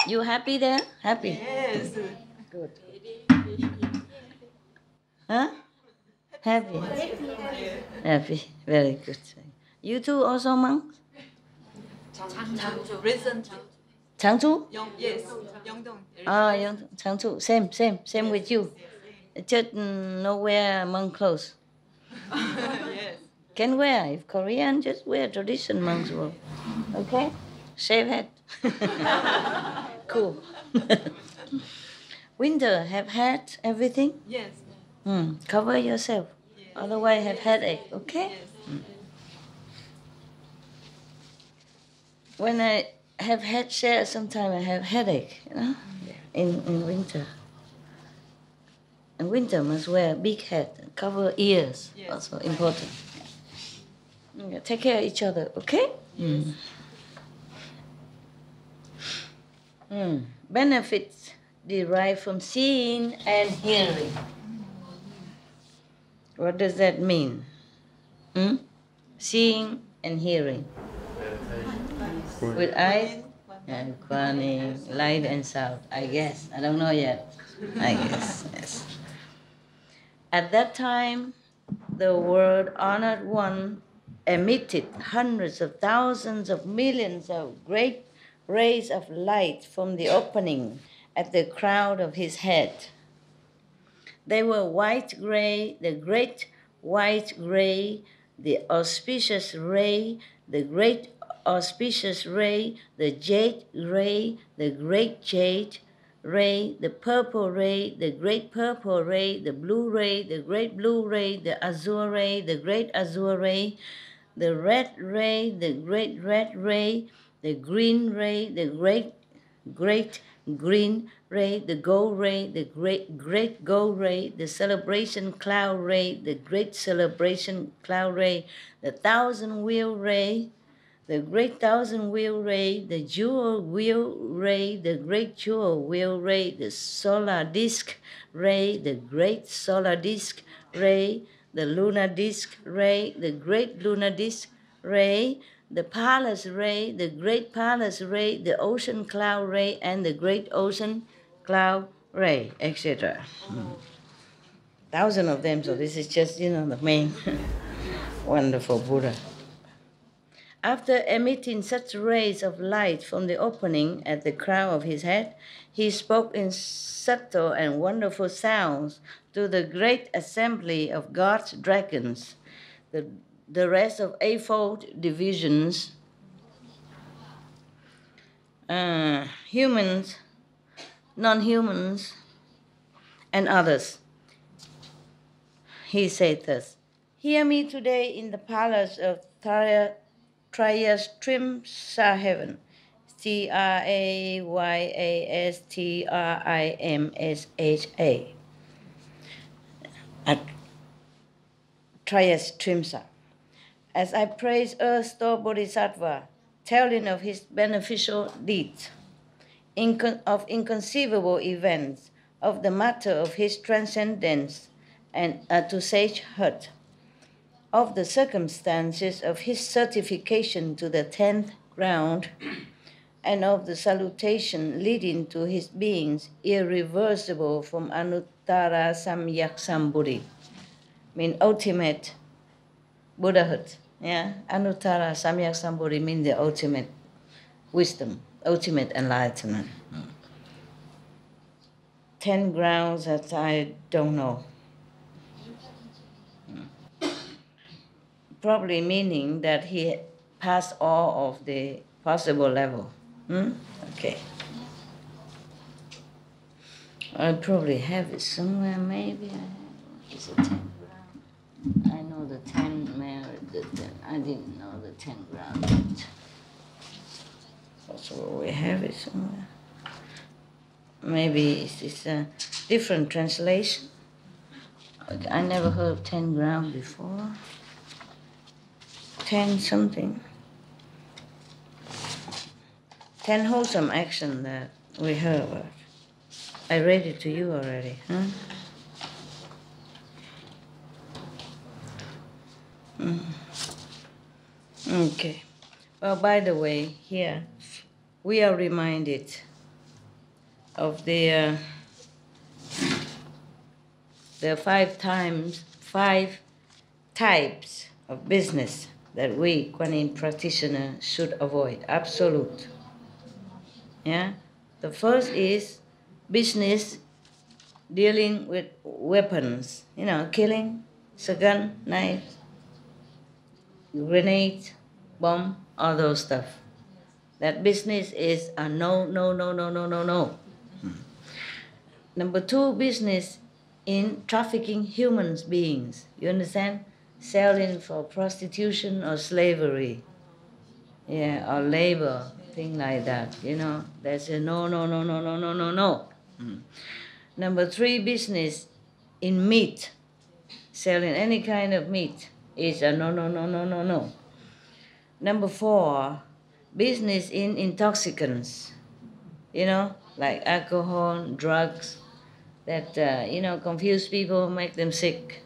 You happy there? Happy? Yes. Good. Huh? Happy? Happy. Very good. You two also monks? Reason. Changchu? Yes. Yongdong. Ah, Changchu. Same with you. Just no wear monk clothes. Yes. Can wear. If Korean, just wear tradition monks will. Okay? Shave head. Cool. Winter, have had everything? Yes. Cover yourself. Yes. Otherwise, have headache. Okay? Yes. When I have head share, sometimes I have headache, in winter. In winter, must wear big hat, cover ears, Yes. also important. Yeah, take care of each other, okay? Benefits derived from seeing and hearing. What does that mean? Seeing and hearing. With eyes and funny, light and sound. I guess. I don't know yet. I guess, yes. At that time, the world honored one emitted hundreds of thousands of millions of great rays of light from the opening at the crown of his head. They were white-gray, the great white-gray, the auspicious ray, the great auspicious ray, the jade ray, the great jade ray, the purple ray, the great purple ray, the blue ray, the great blue ray, the azure ray, the great azure ray, the red ray, the great red ray, the green ray, the great green ray, the gold ray, the great gold ray, the celebration cloud ray, the great celebration cloud ray, the thousand wheel ray, the great thousand wheel ray, the jewel wheel ray, the great jewel wheel ray, the solar disk ray, the great solar disk ray, the lunar disk ray, the great lunar disk ray, the palace ray, the great palace ray, the ocean cloud ray, and the great ocean cloud ray, etc. Thousand of them, so this is just, the main wonderful Buddha. After emitting such rays of light from the opening at the crown of his head, he spoke in subtle and wonderful sounds to the great assembly of God's dragons, the rest of eightfold divisions, humans, non-humans, and others. He said thus, "Hear me today in the palace of Trayastrimsa heaven, Trayastrimsa, at Trayastrimsa. As I praise Earth Store Bodhisattva, telling of his beneficial deeds, of inconceivable events, of the matter of his transcendence, and to sage heart, of the circumstances of his certification to the 10th ground, and of the salutation leading to his beings irreversible from Anuttara Samyak Sambuddhi, mean ultimate Buddhahood. Yeah, Anuttara Samyak Sambuddhi means the ultimate wisdom, ultimate enlightenment. 10 grounds that I don't know. Probably meaning that he passed all of the possible level. Okay. I probably have it somewhere, maybe. Is it 10 ground? I know the 10 merit, I didn't know the 10 ground. So we have it somewhere. Maybe it's a different translation. I never heard of 10 ground before. 10 something. 10 wholesome actions that we heard about. I read it to you already, huh? Okay. Well, by the way, here we are reminded of the 5 types of business that we, Kuan Yin practitioners, should avoid. Absolute. Yeah. The first is business dealing with weapons. Killing, gun, knife, grenade, bomb, all those stuff. That business is a no, no, no, no, no, no, no. Number 2, business in trafficking human beings. You understand? Selling for prostitution or slavery. Yeah, or labor, thing like that. That's a no, no, no, no, no, no, no, no. Number 3, business in meat. Selling any kind of meat is a no, no, no, no, no, no. Number 4, business in intoxicants. Like alcohol, drugs, that, confuse people, make them sick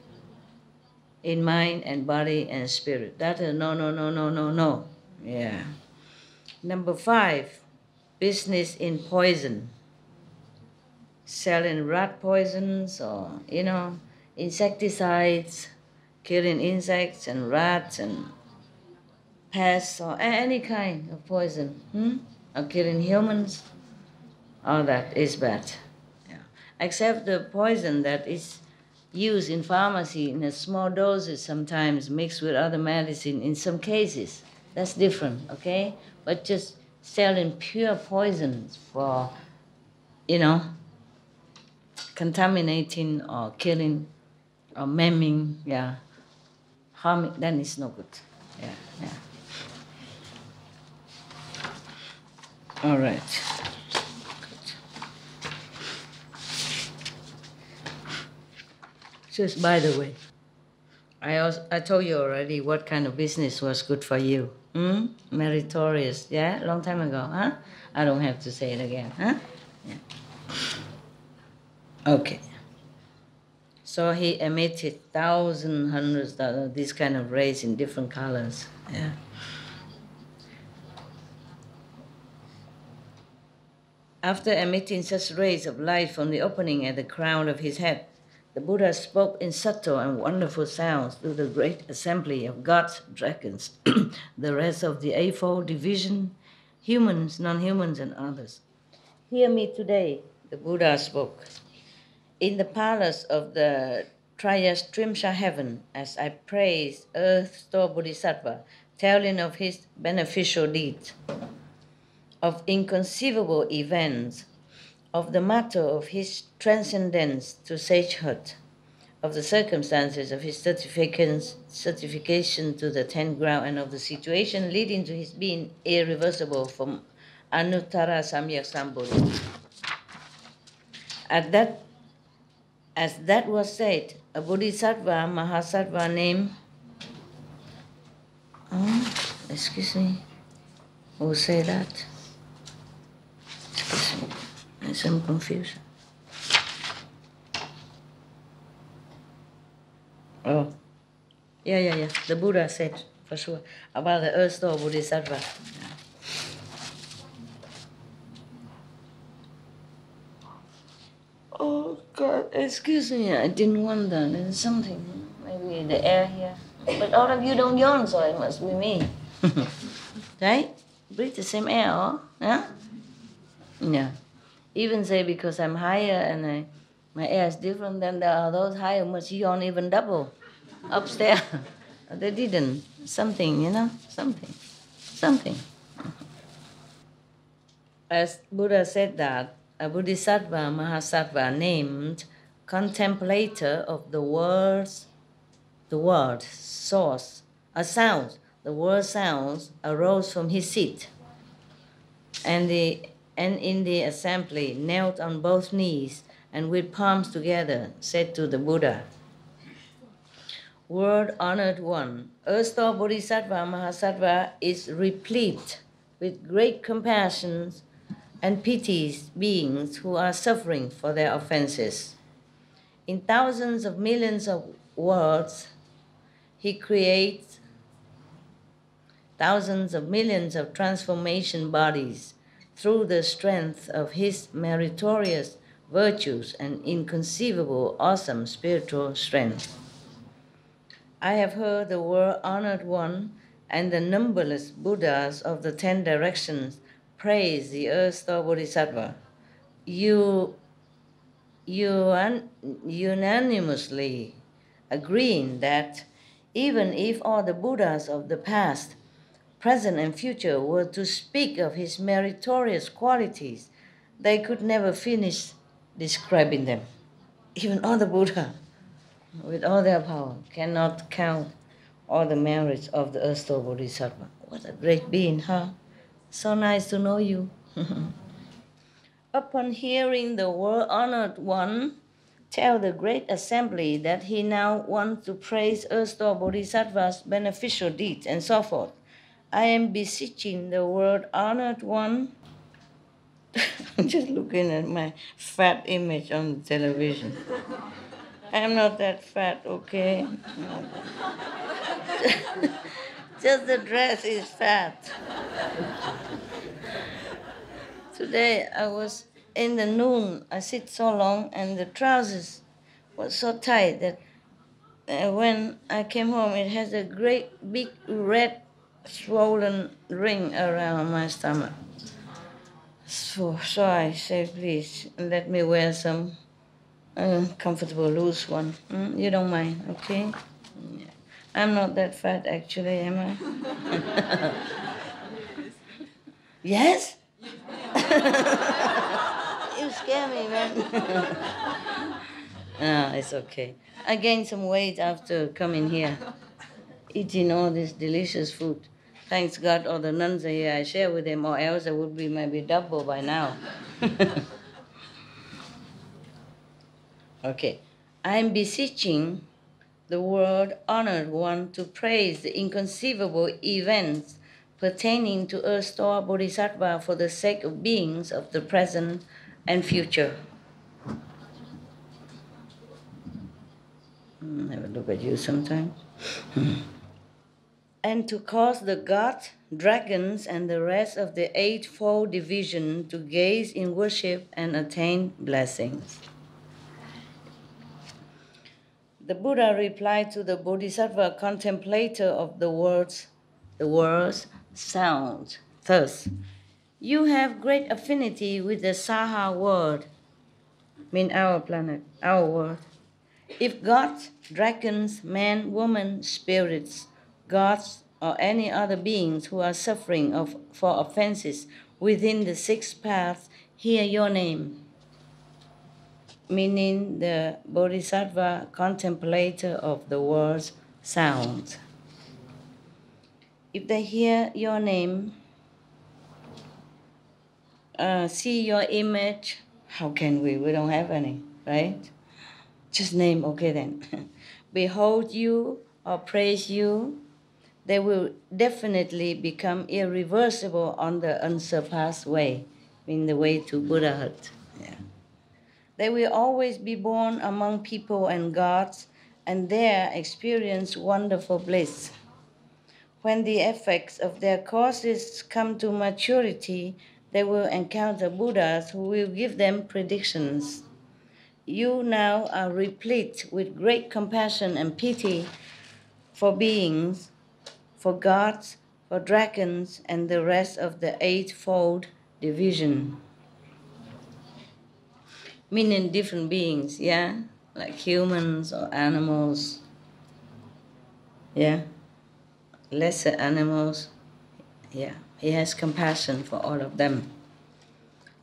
in mind and body and spirit. That is no, no, no, no, no, no. Yeah. Number 5, business in poison. Selling rat poisons or, insecticides, killing insects and rats and pests or any kind of poison. Or killing humans. All that is bad. Yeah. Except the poison that is used in pharmacy in a small doses, sometimes mixed with other medicine in some cases. That's different, okay? But just selling pure poisons for, contaminating or killing or maiming, harming, then it's no good. Yeah. All right. Just by the way, I told you already what kind of business was good for you. Meritorious, yeah? Long time ago, huh? I don't have to say it again, huh? Yeah. Okay. So he emitted thousands, hundreds of these kind of rays in different colors. Yeah. After emitting such rays of light from the opening at the crown of his head, the Buddha spoke in subtle and wonderful sounds to the great assembly of gods, dragons, the rest of the eightfold division, humans, non-humans, and others. Hear me today, the Buddha spoke. In the palace of the Triyastrimsha heaven, as I praise Earth Store Bodhisattva, telling of his beneficial deeds, of inconceivable events, of the matter of his transcendence to sagehood, of the circumstances of his certification to the 10th ground, and of the situation leading to his being irreversible from Anuttara Samyak Sambodhi. As that was said, a Bodhisattva, Mahasattva named, excuse me, who will say that? Excuse me, there's some confusion. Oh, yeah. The Buddha said, for sure, about the Earth Store Bodhisattva. Yeah. Oh, God, excuse me, I didn't want that. There's something, maybe the air here. But all of you don't yawn, so it must be me. Right? Breathe the same air, oh? Yeah? Yeah. Even say because I'm higher and my air is different, then there are those higher must yawn even double upstairs. They didn't. Something, something. As Buddha said that, a Bodhisattva, Mahasattva named contemplator of the word, source, a sound, the word sounds arose from his seat. And in the assembly knelt on both knees and with palms together said to the Buddha, Word honored one, Earth Store Bodhisattva Mahasattva is replete with great compassion and pities beings who are suffering for their offenses. In thousands of millions of worlds, he creates thousands of millions of transformation bodies through the strength of his meritorious virtues and inconceivable awesome spiritual strength. I have heard the world honored one and the numberless Buddhas of the 10 directions praise the Earth-Star Bodhisattva. You unanimously agreeing that even if all the Buddhas of the past, present, and future were to speak of his meritorious qualities, they could never finish describing them. Even all the Buddha, with all their power, cannot count all the merits of the Earth-Star Bodhisattva. What a great being, huh? So nice to know you. Upon hearing the world-honored one tell the great assembly that he now wants to praise Earth-Star Bodhisattva's beneficial deeds and so forth, I am beseeching the world-honored one. I'm just looking at my fat image on the television. I'm not that fat, okay? Just the dress is fat. Today I was in the noon, I sit so long and the trousers was so tight that when I came home it has a great big red swollen ring around my stomach. So I say, please let me wear some comfortable loose one. You don't mind, okay? Yeah. I'm not that fat actually, am I? Yes? You scare me, man. No, it's okay. I gained some weight after coming here, eating all this delicious food. Thanks God all the nuns are here. I share with them, or else I would be maybe double by now. Okay. I'm beseeching the world-honored one to praise the inconceivable events pertaining to Earth-Star Bodhisattva for the sake of beings of the present and future. Have a look at you sometimes. And to cause the gods, dragons, and the rest of the eightfold division to gaze in worship and attain blessings. The Buddha replied to the Bodhisattva contemplator of the world's sound. Thus, you have great affinity with the Saha world, mean our planet, our world. If gods, dragons, men, women, spirits, gods, or any other beings who are suffering for offenses within the 6 paths hear your name, meaning the Bodhisattva contemplator of the world's sound. If they hear your name, see your image, how can we? We don't have any, right? Just name, okay then. Behold you or praise you, they will definitely become irreversible on the unsurpassed way, in the way to Buddhahood. Yeah. They will always be born among people and gods, and there experience wonderful bliss. When the effects of their causes come to maturity, they will encounter Buddhas who will give them predictions. You now are replete with great compassion and pity for beings, for gods, for dragons, and the rest of the eightfold division. Meaning different beings, yeah? Like humans or animals, yeah? Lesser animals, yeah. He has compassion for all of them.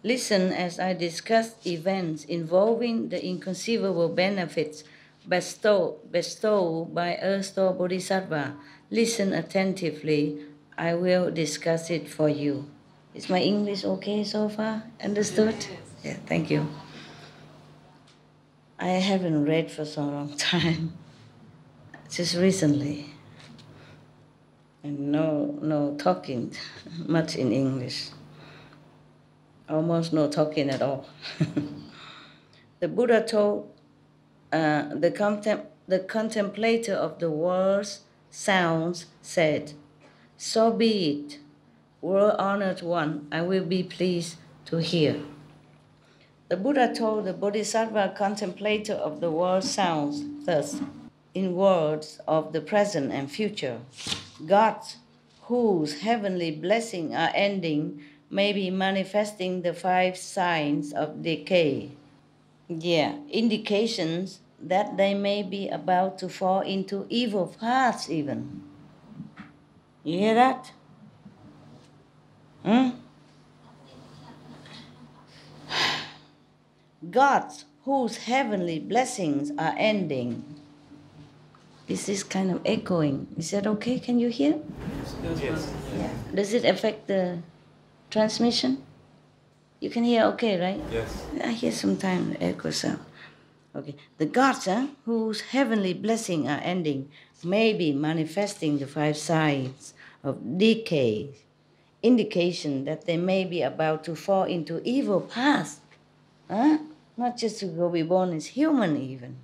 Listen as I discuss events involving the inconceivable benefits bestowed by Earth-Star Bodhisattva. Listen attentively. I will discuss it for you. Is my English okay so far? Understood? Yes. Yeah, thank you. I haven't read for so long time. Just recently. and no talking much in English. Almost no talking at all. The Buddha told the contemplator of the world's sounds said, "So be it, world honored one, I will be pleased to hear." The Buddha told the Bodhisattva contemplator of the world's sounds thus, in words of the present and future: gods whose heavenly blessings are ending may be manifesting the 5 signs of decay. Yeah, indications that they may be about to fall into evil paths even. You hear that? Gods whose heavenly blessings are ending. This is kind of echoing. Is that okay? Can you hear? Yes. Yeah. Does it affect the transmission? You can hear okay, right? Yes. I hear sometimes echo sound. Okay. The gods whose heavenly blessings are ending may be manifesting the 5 signs of decay, indication that they may be about to fall into evil paths. Huh? Not just to go be born as human even.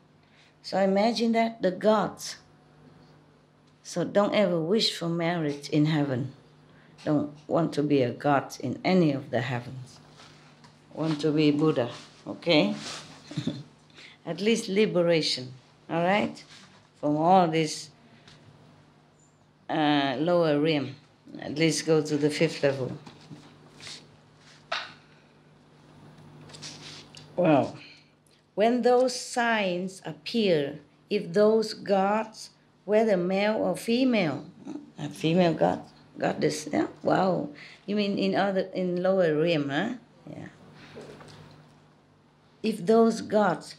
So imagine that, the gods. So don't ever wish for marriage in heaven. Don't want to be a god in any of the heavens. Want to be Buddha, okay? At least liberation, all right? From all this lower realm. At least go to the 5th level. Well, when those signs appear, if those gods, whether male or female, a female god, goddess, yeah? Wow. You mean in lower realm, huh? Yeah. If those gods,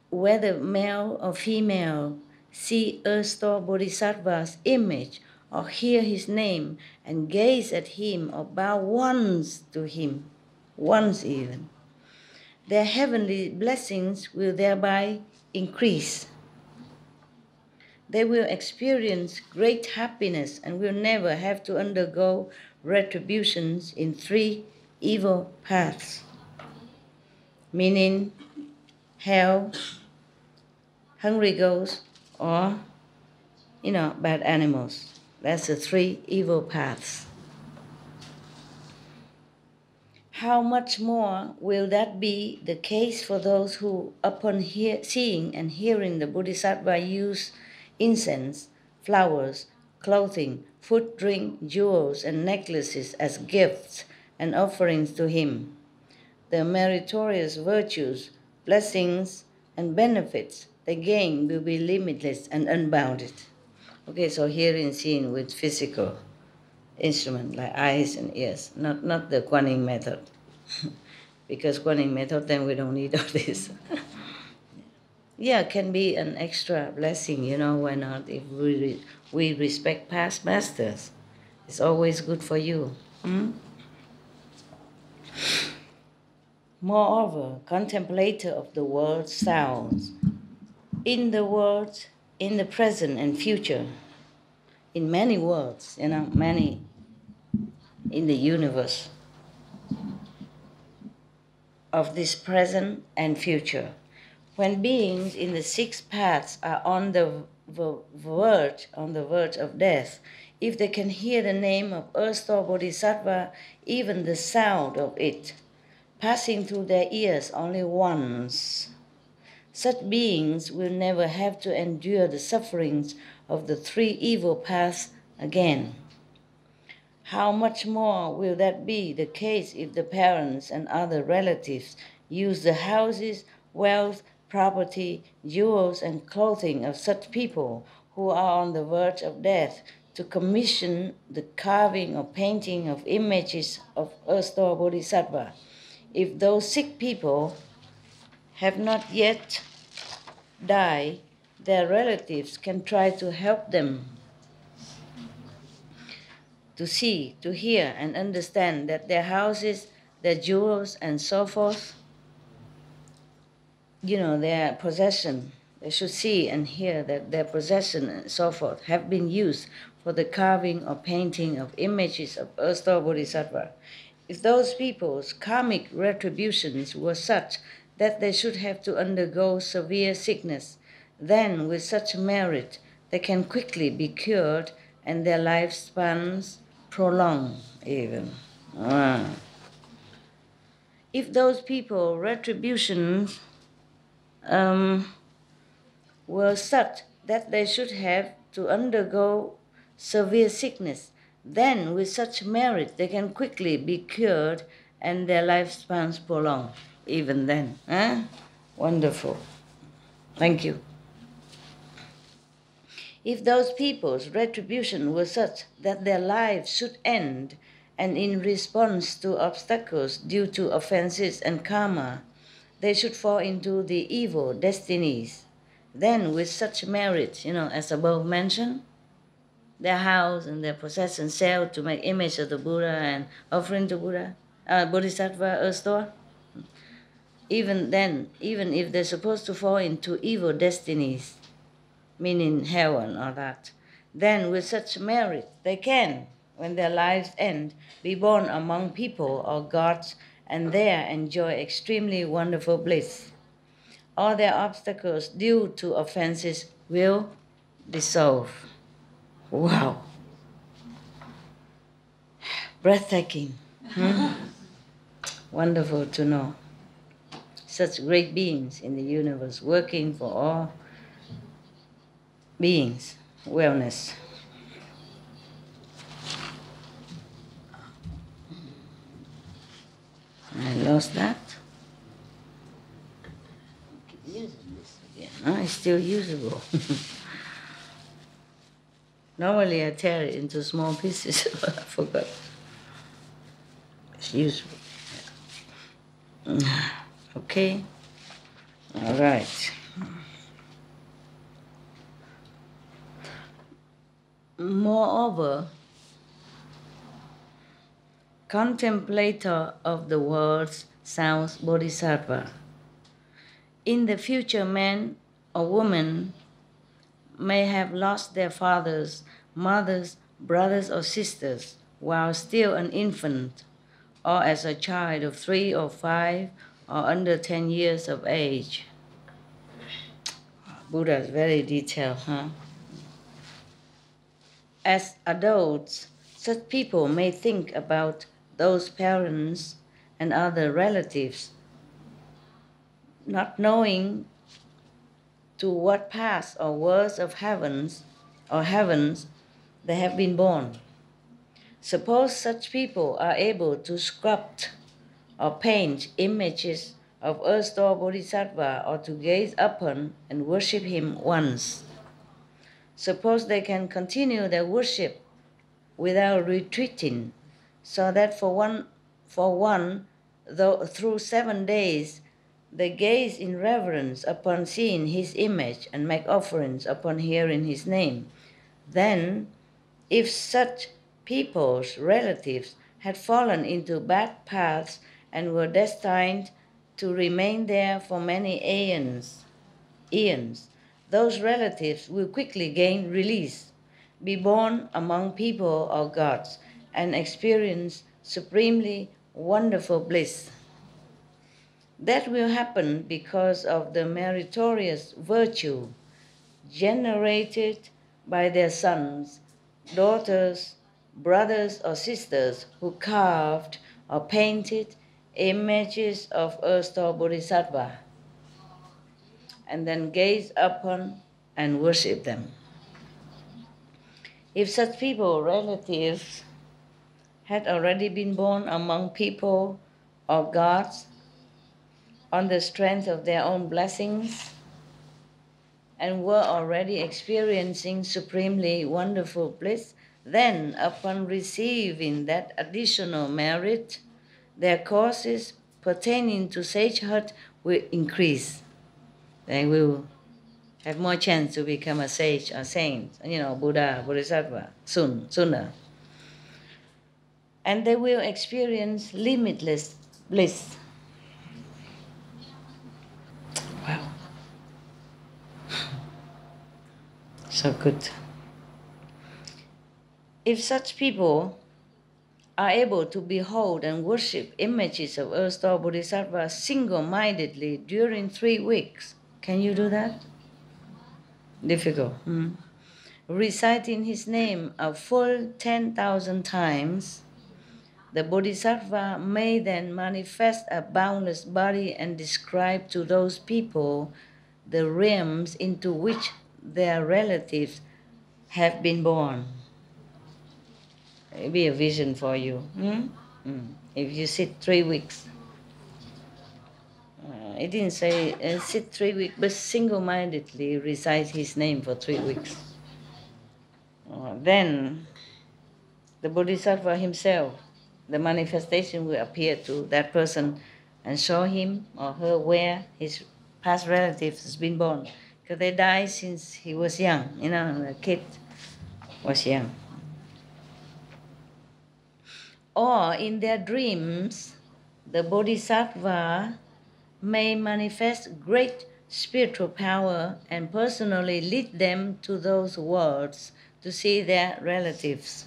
whether male or female, see Earth-store Bodhisattva's image or hear his name and gaze at him or bow once to him, once even, their heavenly blessings will thereby increase. They will experience great happiness and will never have to undergo retributions in 3 evil paths, meaning hell, hungry ghosts, or, bad animals. That's the 3 evil paths. How much more will that be the case for those who, upon seeing and hearing the Bodhisattva use incense, flowers, clothing, food, drink, jewels, and necklaces as gifts and offerings to him? The meritorious virtues, blessings, and benefits they gain will be limitless and unbounded. Okay, so hearing, seeing with physical instrument like eyes and ears, not the Kuan method. Because Kuan method, then we don't need all this. Yeah, it can be an extra blessing, why not? If we respect past masters, it's always good for you. Moreover, contemplator of the world sounds, in the world, in the present and future, in many worlds, many in the universe of this present and future. When beings in the 6 paths are on the verge of death, if they can hear the name of Earth-store Bodhisattva, even the sound of it, passing through their ears only once, such beings will never have to endure the sufferings of the 3 evil paths again. How much more will that be the case if the parents and other relatives use the houses, wealth, property, jewels, and clothing of such people who are on the verge of death to commission the carving or painting of images of Earth-store Bodhisattva? If those sick people have not yet died, their relatives can try to help them to see, to hear, and understand that their houses, their jewels, and so forth, their possession, they should see and hear that their possession and so forth have been used for the carving or painting of images of earth or bodhisattva. If those people's karmic retributions were such that they should have to undergo severe sickness, then with such merit they can quickly be cured and their lifespans prolonged even. If those people retributions were such that they should have to undergo severe sickness, then with such merit they can quickly be cured and their lifespans prolonged even then. Wonderful. Thank you. If those people's retribution were such that their lives should end, and in response to obstacles due to offenses and karma, they should fall into the evil destinies, then with such merit, as above mentioned, their house and their possessions sell to make image of the Buddha and offering to Buddha, Bodhisattva, earth store. Even then, even if they're supposed to fall into evil destinies, meaning heaven or that, then with such merit they can, when their lives end, be born among people or gods and there enjoy extremely wonderful bliss. All their obstacles due to offenses will dissolve. Wow. Breathtaking. Wonderful to know. Such great beings in the universe working for all beings' wellness. I lost that. Keep using this again. No, it's still usable. Normally I tear it into small pieces, but I forgot. It's usable. Okay. All right. Moreover, contemplator of the world's sounds bodhisattva, in the future man or woman may have lost their fathers, mothers, brothers or sisters while still an infant, or as a child of 3 or 5 or under 10 years of age. Buddha is very detailed, As adults, such people may think about those parents and other relatives, not knowing to what paths or worlds of heavens they have been born. Suppose such people are able to sculpt or paint images of earth or bodhisattva, or to gaze upon and worship him once. Suppose they can continue their worship without retreating, so that for one, though through 7 days, they gaze in reverence upon seeing his image and make offerings upon hearing his name. Then, if such people's relatives had fallen into bad paths and were destined to remain there for many eons, those relatives will quickly gain release, be born among people or gods, and experience supremely wonderful bliss. That will happen because of the meritorious virtue generated by their sons, daughters, brothers or sisters who carved or painted images of earth or bodhisattva and then gaze upon and worship them. If such people, relatives, had already been born among people or gods on the strength of their own blessings and were already experiencing supremely wonderful bliss, then upon receiving that additional merit, their courses pertaining to sagehood will increase. They will have more chance to become a sage or saint, Buddha, Bodhisattva, sooner. And they will experience limitless bliss. Wow. So good. If such people are able to behold and worship images of Earth-star Bodhisattvas single-mindedly during 3 weeks, can you do that? Difficult. Reciting his name a full 10,000 times, the Bodhisattva may then manifest a boundless body and describe to those people the realms into which their relatives have been born. It'll be a vision for you. If you sit 3 weeks. It didn't say sit 3 weeks, but single-mindedly recite his name for 3 weeks. Then the Bodhisattva himself, the manifestation will appear to that person and show him or her where his past relatives has been born. Because they died since he was young, the kid was young. Or in their dreams, the Bodhisattva may manifest great spiritual power and personally lead them to those worlds to see their relatives.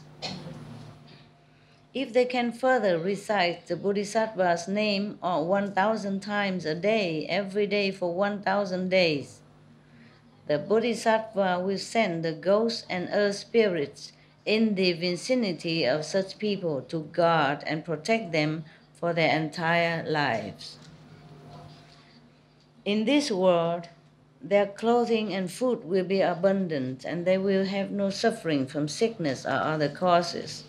If they can further recite the Bodhisattva's name 1,000 times a day, every day for 1,000 days, the Bodhisattva will send the ghosts and earth spirits in the vicinity of such people to guard and protect them for their entire lives. In this world, their clothing and food will be abundant, and they will have no suffering from sickness or other causes.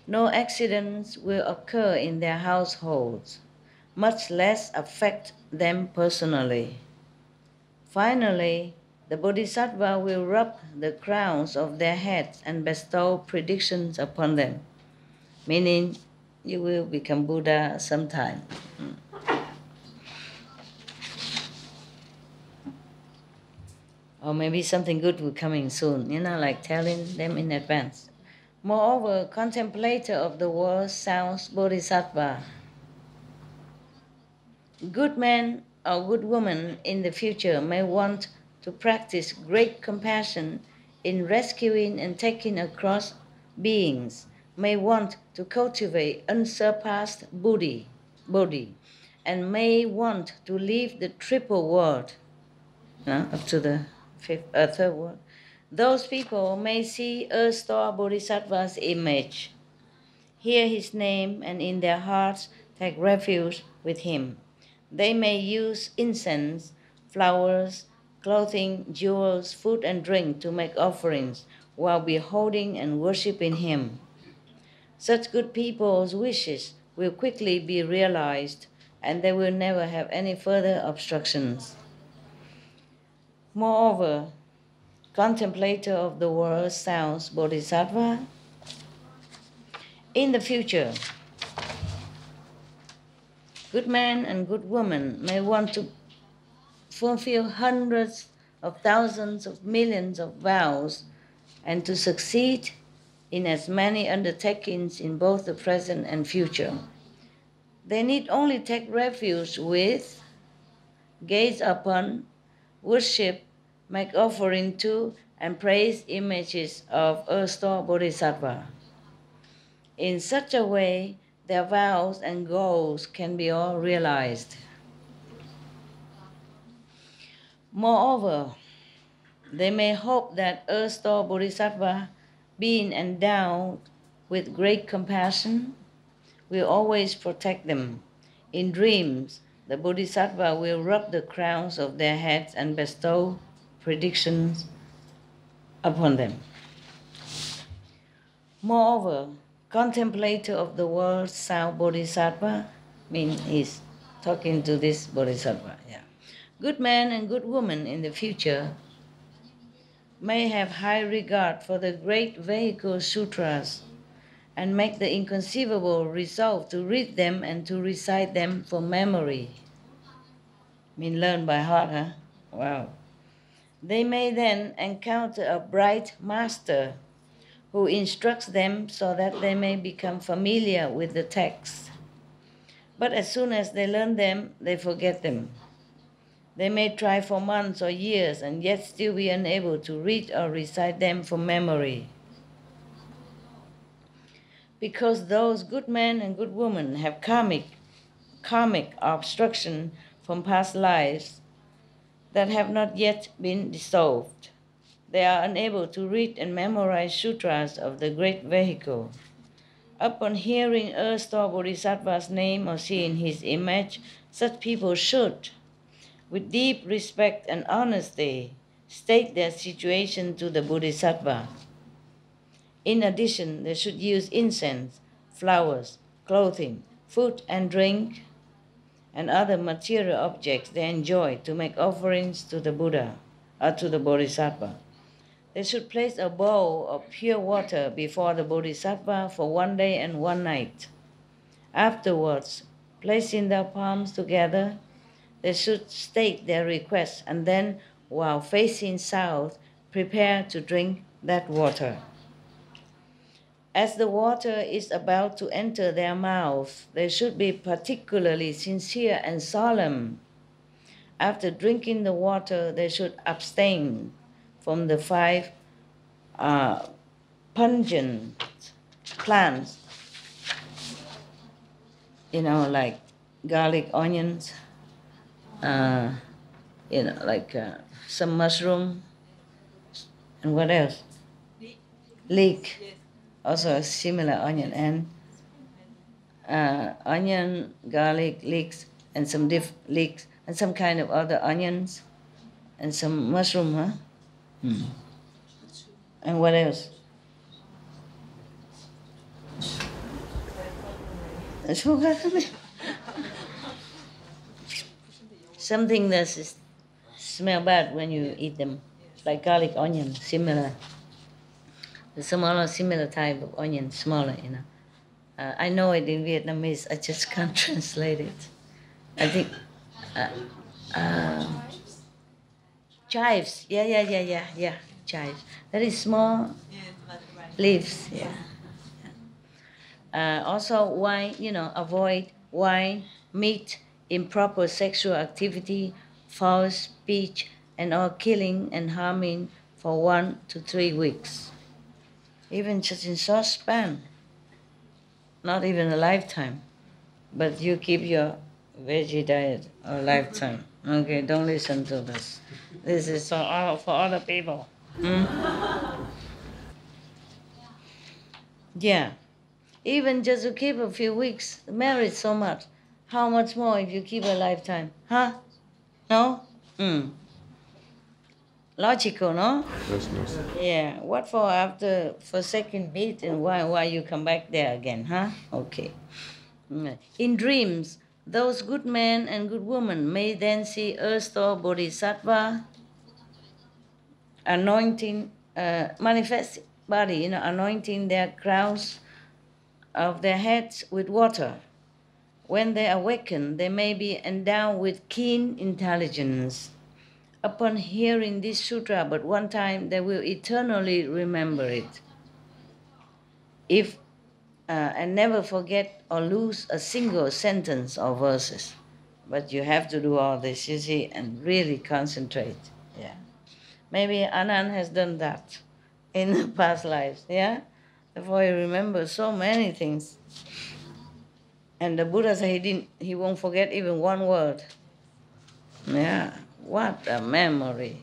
No accidents will occur in their households, much less affect them personally. Finally, the Bodhisattva will rub the crowns of their heads and bestow predictions upon them, meaning you will become Buddha sometime. Or maybe something good will coming soon, like telling them in advance. Moreover, contemplator of the world sounds Bodhisattva. Good men or good women in the future may want to practice great compassion in rescuing and taking across beings, may want to cultivate unsurpassed Bodhi, and may want to leave the triple world, up to the third world. Those people may see Earth-star Bodhisattva's image, hear his name, and in their hearts take refuge with him. They may use incense, flowers, clothing, jewels, food, and drink to make offerings while beholding and worshipping him. Such good people's wishes will quickly be realized, and they will never have any further obstructions. Moreover, contemplator of the world sounds Bodhisattva. In the future, good men and good women may want to fulfill hundreds of thousands of millions of vows and to succeed in as many undertakings in both the present and future. They need only take refuge with, gaze upon, worship, make offering to, and praise images of Earth-star Bodhisattva. In such a way, their vows and goals can be all realized. Moreover, they may hope that Earth-star Bodhisattva, being endowed with great compassion, will always protect them. In dreams, the Bodhisattva will rub the crowns of their heads and bestow predictions upon them. Moreover, contemplator of the world sound Bodhisattva, he's talking to this Bodhisattva. Good men and good women in the future may have high regard for the great vehicle sutras and make the inconceivable resolve to read them and to recite them for memory. Learn by heart, huh? Wow. They may then encounter a bright master who instructs them so that they may become familiar with the text. But as soon as they learn them, they forget them. They may try for months or years and yet still be unable to read or recite them from memory. because those good men and good women have karmic obstruction from past lives that have not yet been dissolved. They are unable to read and memorize sutras of the great vehicle. Upon hearing Earth or Bodhisattva's name or seeing his image, such people should, with deep respect and honesty, state their situation to the Bodhisattva. In addition, they should use incense, flowers, clothing, food and drink, and other material objects they enjoy to make offerings to the Buddha or to the Bodhisattva. They should place a bowl of pure water before the Bodhisattva for 1 day and 1 night. Afterwards, placing their palms together, they should state their request and then, while facing south, prepare to drink that water. As the water is about to enter their mouth, they should be particularly sincere and solemn. After drinking the water, they should abstain from the 5 pungent plants, like garlic, onions, some mushroom, and what else? Leek. Yes. Also a similar onion, and onion, garlic, leeks, and some leeks, and some kind of other onions, and some mushroom, huh? And what else? Something that smell bad when you eat them, like garlic, onion, similar. The similar type of onion, smaller, I know it in Vietnamese, I just can't translate it. I think, chives, yeah, chives. Very small Yes, like rice. leaves, yeah. Also wine, avoid wine, meat, improper sexual activity, foul speech, and all killing and harming for 1 to 3 weeks. Even just in short span, not even a lifetime, but you keep your veggie diet a lifetime. Okay, don't listen to this. This is for other people. Yeah, even just to keep a few weeks, married so much. How much more if you keep a lifetime? Huh? No? Logical, no? That's nice. Yeah. What for second meet and why you come back there again, huh? Okay. In dreams, those good men and good women may then see Earth or Bodhisattva anointing, manifest body, anointing their crowns of their heads with water. When they awaken, they may be endowed with keen intelligence. Upon hearing this sutra but one time, they will eternally remember it. And never forget or lose a single sentence or verses. But you have to do all this, you see, and really concentrate. Yeah. Maybe Anand has done that in the past lives, yeah? Therefore he remembers so many things. And the Buddha said he won't forget even one word. Yeah, what a memory.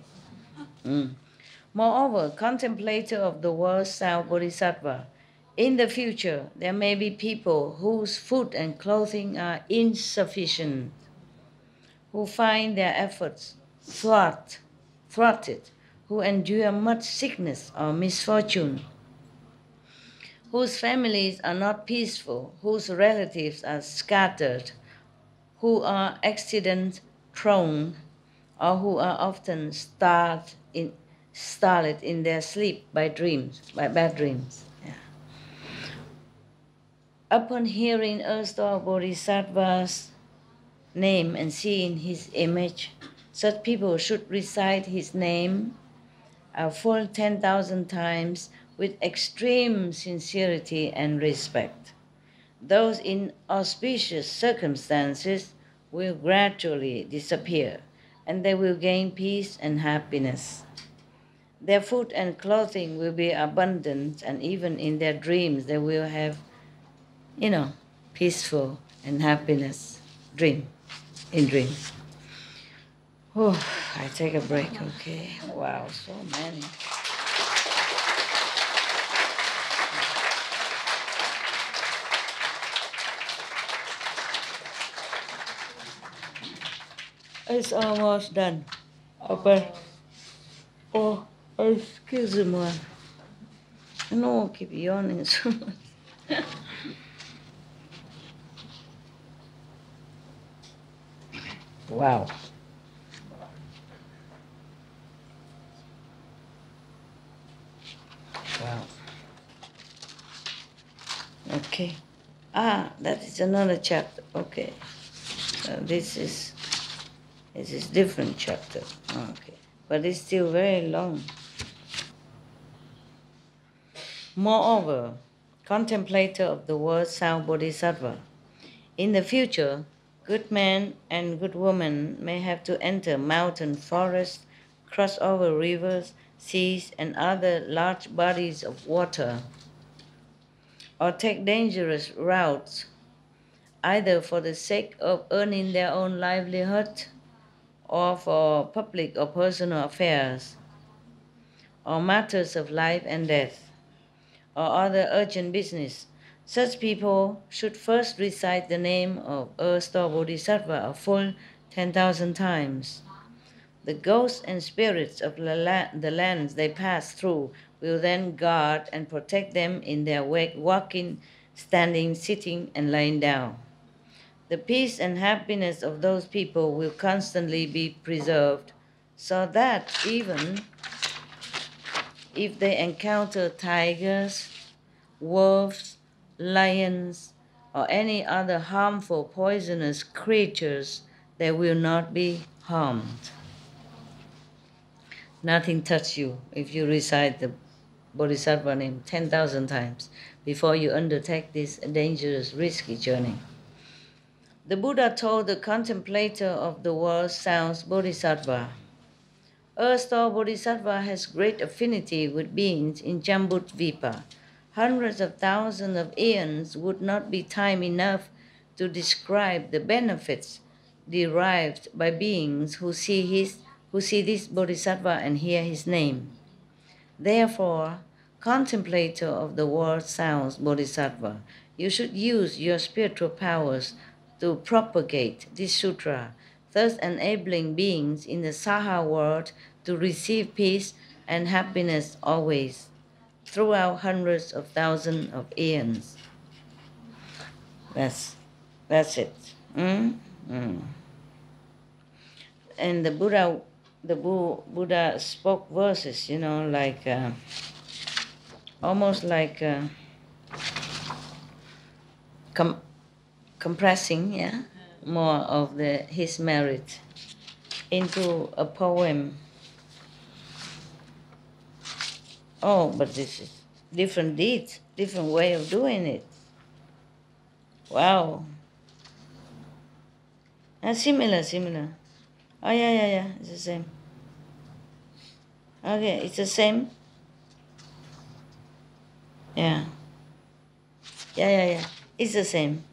Moreover, contemplator of the world sound Bodhisattva, in the future there may be people whose food and clothing are insufficient, who find their efforts thwarted, who endure much sickness or misfortune, whose families are not peaceful, whose relatives are scattered, who are accident prone, or who are often startled in their sleep by bad dreams. Yeah. Upon hearing Earth-Star Bodhisattva's name and seeing his image, such people should recite his name a full 10,000 times with extreme sincerity and respect. Those in auspicious circumstances will gradually disappear, and they will gain peace and happiness. Their food and clothing will be abundant, and even in their dreams they will have you know, peaceful and happiness dream, in dreams. Oh, I take a break, okay? Wow, so many. It's almost done. Upper. Oh, excuse me. No, keep yawning so much. Wow. Wow. Okay. Ah, that is another chapter. Okay. So this is different chapter. Okay. But it's still very long. Moreover, contemplator of the world sound bodhisattva. In the future, good men and good women may have to enter mountain forests, cross over rivers, seas, and other large bodies of water, or take dangerous routes, either for the sake of earning their own livelihood or for public or personal affairs, or matters of life and death, or other urgent business. Such people should first recite the name of Earth-Star Bodhisattva a full 10,000 times. The ghosts and spirits of the lands they pass through will then guard and protect them in their walking, standing, sitting, and lying down. The peace and happiness of those people will constantly be preserved, so that even if they encounter tigers, wolves, lions, or any other harmful, poisonous creatures, they will not be harmed. Nothing touch you if you recite the Bodhisattva name 10,000 times before you undertake this dangerous, risky journey. The Buddha told the contemplator of the world sounds Bodhisattva, Earth-Star Bodhisattva has great affinity with beings in Jambudvipa. Hundreds of thousands of eons would not be time enough to describe the benefits derived by beings who see this Bodhisattva and hear his name. Therefore, contemplator of the world sounds Bodhisattva, you should use your spiritual powers to propagate this sutra, thus enabling beings in the Saha world to receive peace and happiness always, throughout hundreds of thousands of eons. That's it. And the Buddha spoke verses, like almost like compressing, more of his merit into a poem. Oh, but this is different deeds, different way of doing it. Wow. Similar. Oh, yeah, it's the same. Okay, it's the same. Yeah. It's the same.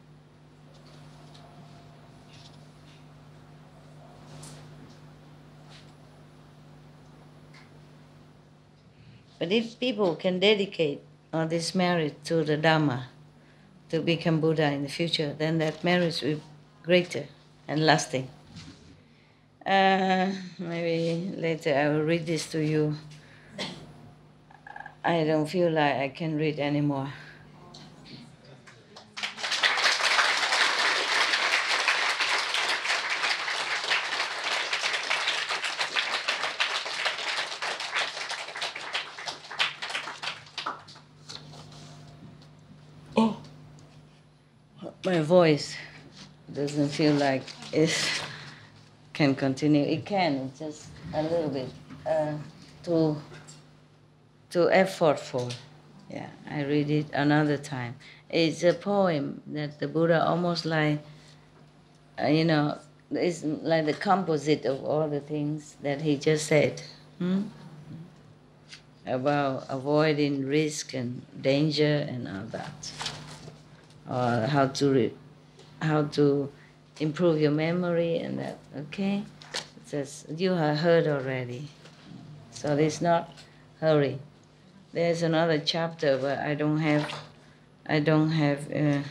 But if people can dedicate all this merit to the Dhamma, to become Buddha in the future, then that merit will be greater and lasting. Maybe later I will read this to you. I don't feel like I can read anymore. Oh, my voice doesn't feel like it can continue. It can, it's just a little bit too effortful. Yeah, I read it another time. It's a poem that the Buddha almost like, it's like the composite of all the things that he just said. About avoiding risk and danger and all that. or how to improve your memory and that. Okay, that's, you have heard already. So there's not hurry. There's another chapter, but I don't have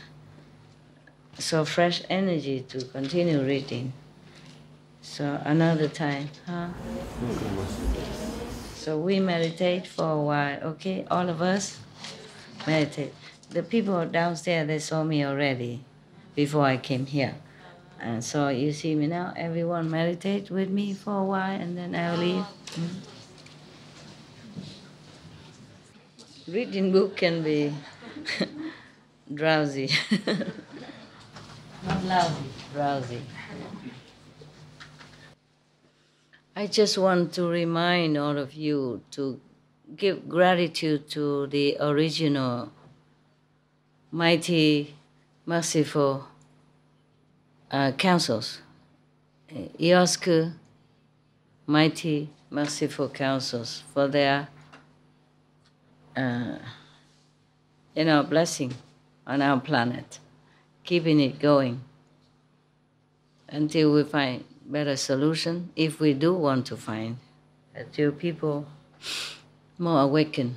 so fresh energy to continue reading. So another time, huh? So we meditate for a while, okay? All of us meditate. The people downstairs, they saw me already before I came here. And so you see me now, everyone meditate with me for a while and then I'll leave. Reading book can be drowsy. Not lousy, drowsy. I just want to remind all of you to give gratitude to the original, mighty, merciful councils. Iosku, mighty, merciful councils for their blessing on our planet, keeping it going until we find better solution, if we do want to find, until people more awakened.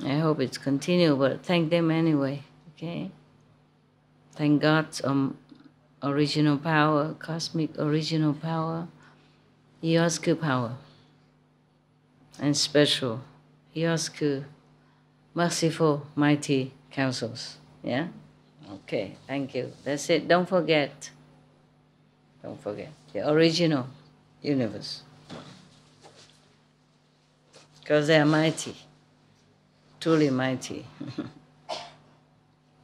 I hope it's continue, but thank them anyway, okay? Thank God's original power, cosmic original power, Iosku power, and special Iosku merciful, mighty councils. Yeah? Okay, thank you. That's it. Don't forget the original universe. Because they are mighty, truly mighty.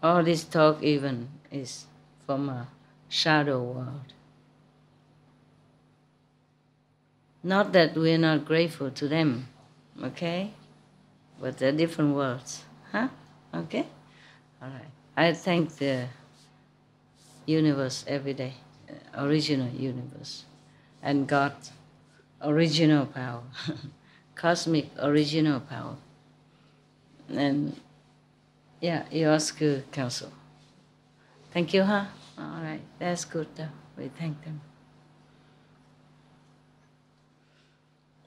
All this talk even is from a shadow world. Not that we're not grateful to them, okay? But they're different worlds, huh? Okay? All right. I thank the universe every day, original universe, and God's original power, cosmic original power. And yeah, Iosku Council. Thank you, huh? All right, that's good though. We thank them.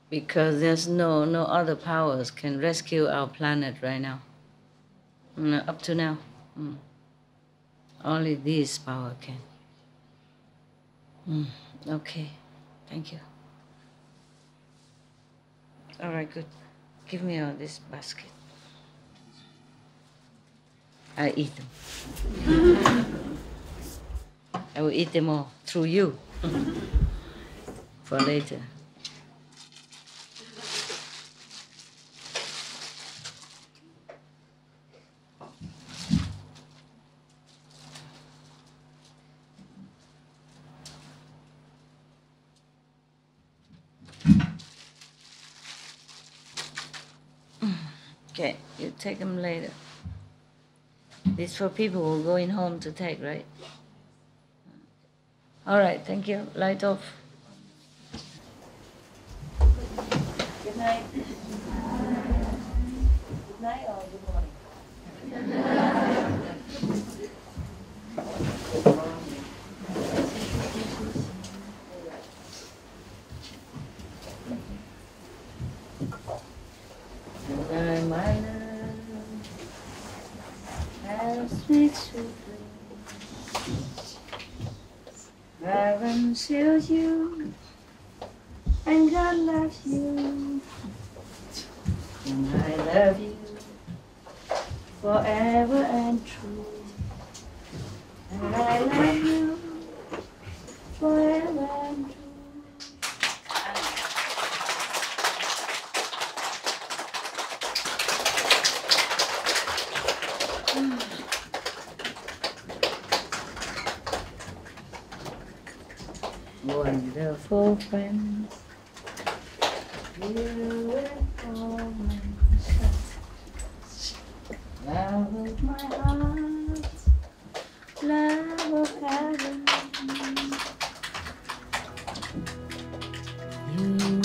Because there's no other powers can rescue our planet right now. No, up to now. Only this power can. Okay, thank you. All right, good. Give me all this basket. I eat them. I will eat them all through you for later. Okay, you take them later. This for people who are going home to take, right? All right, thank you. Light off. Good night. Good night or good morning? My love, how sweet dreams. Heaven seals you, and God loves you, and I love you forever and true, and I love you forever and true. Wonderful friends, beautiful ones, love of my heart, love of heaven. You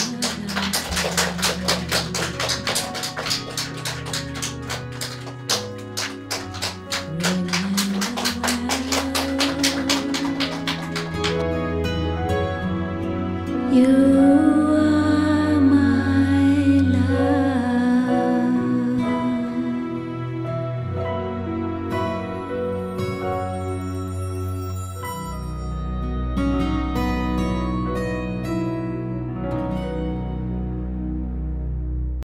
are You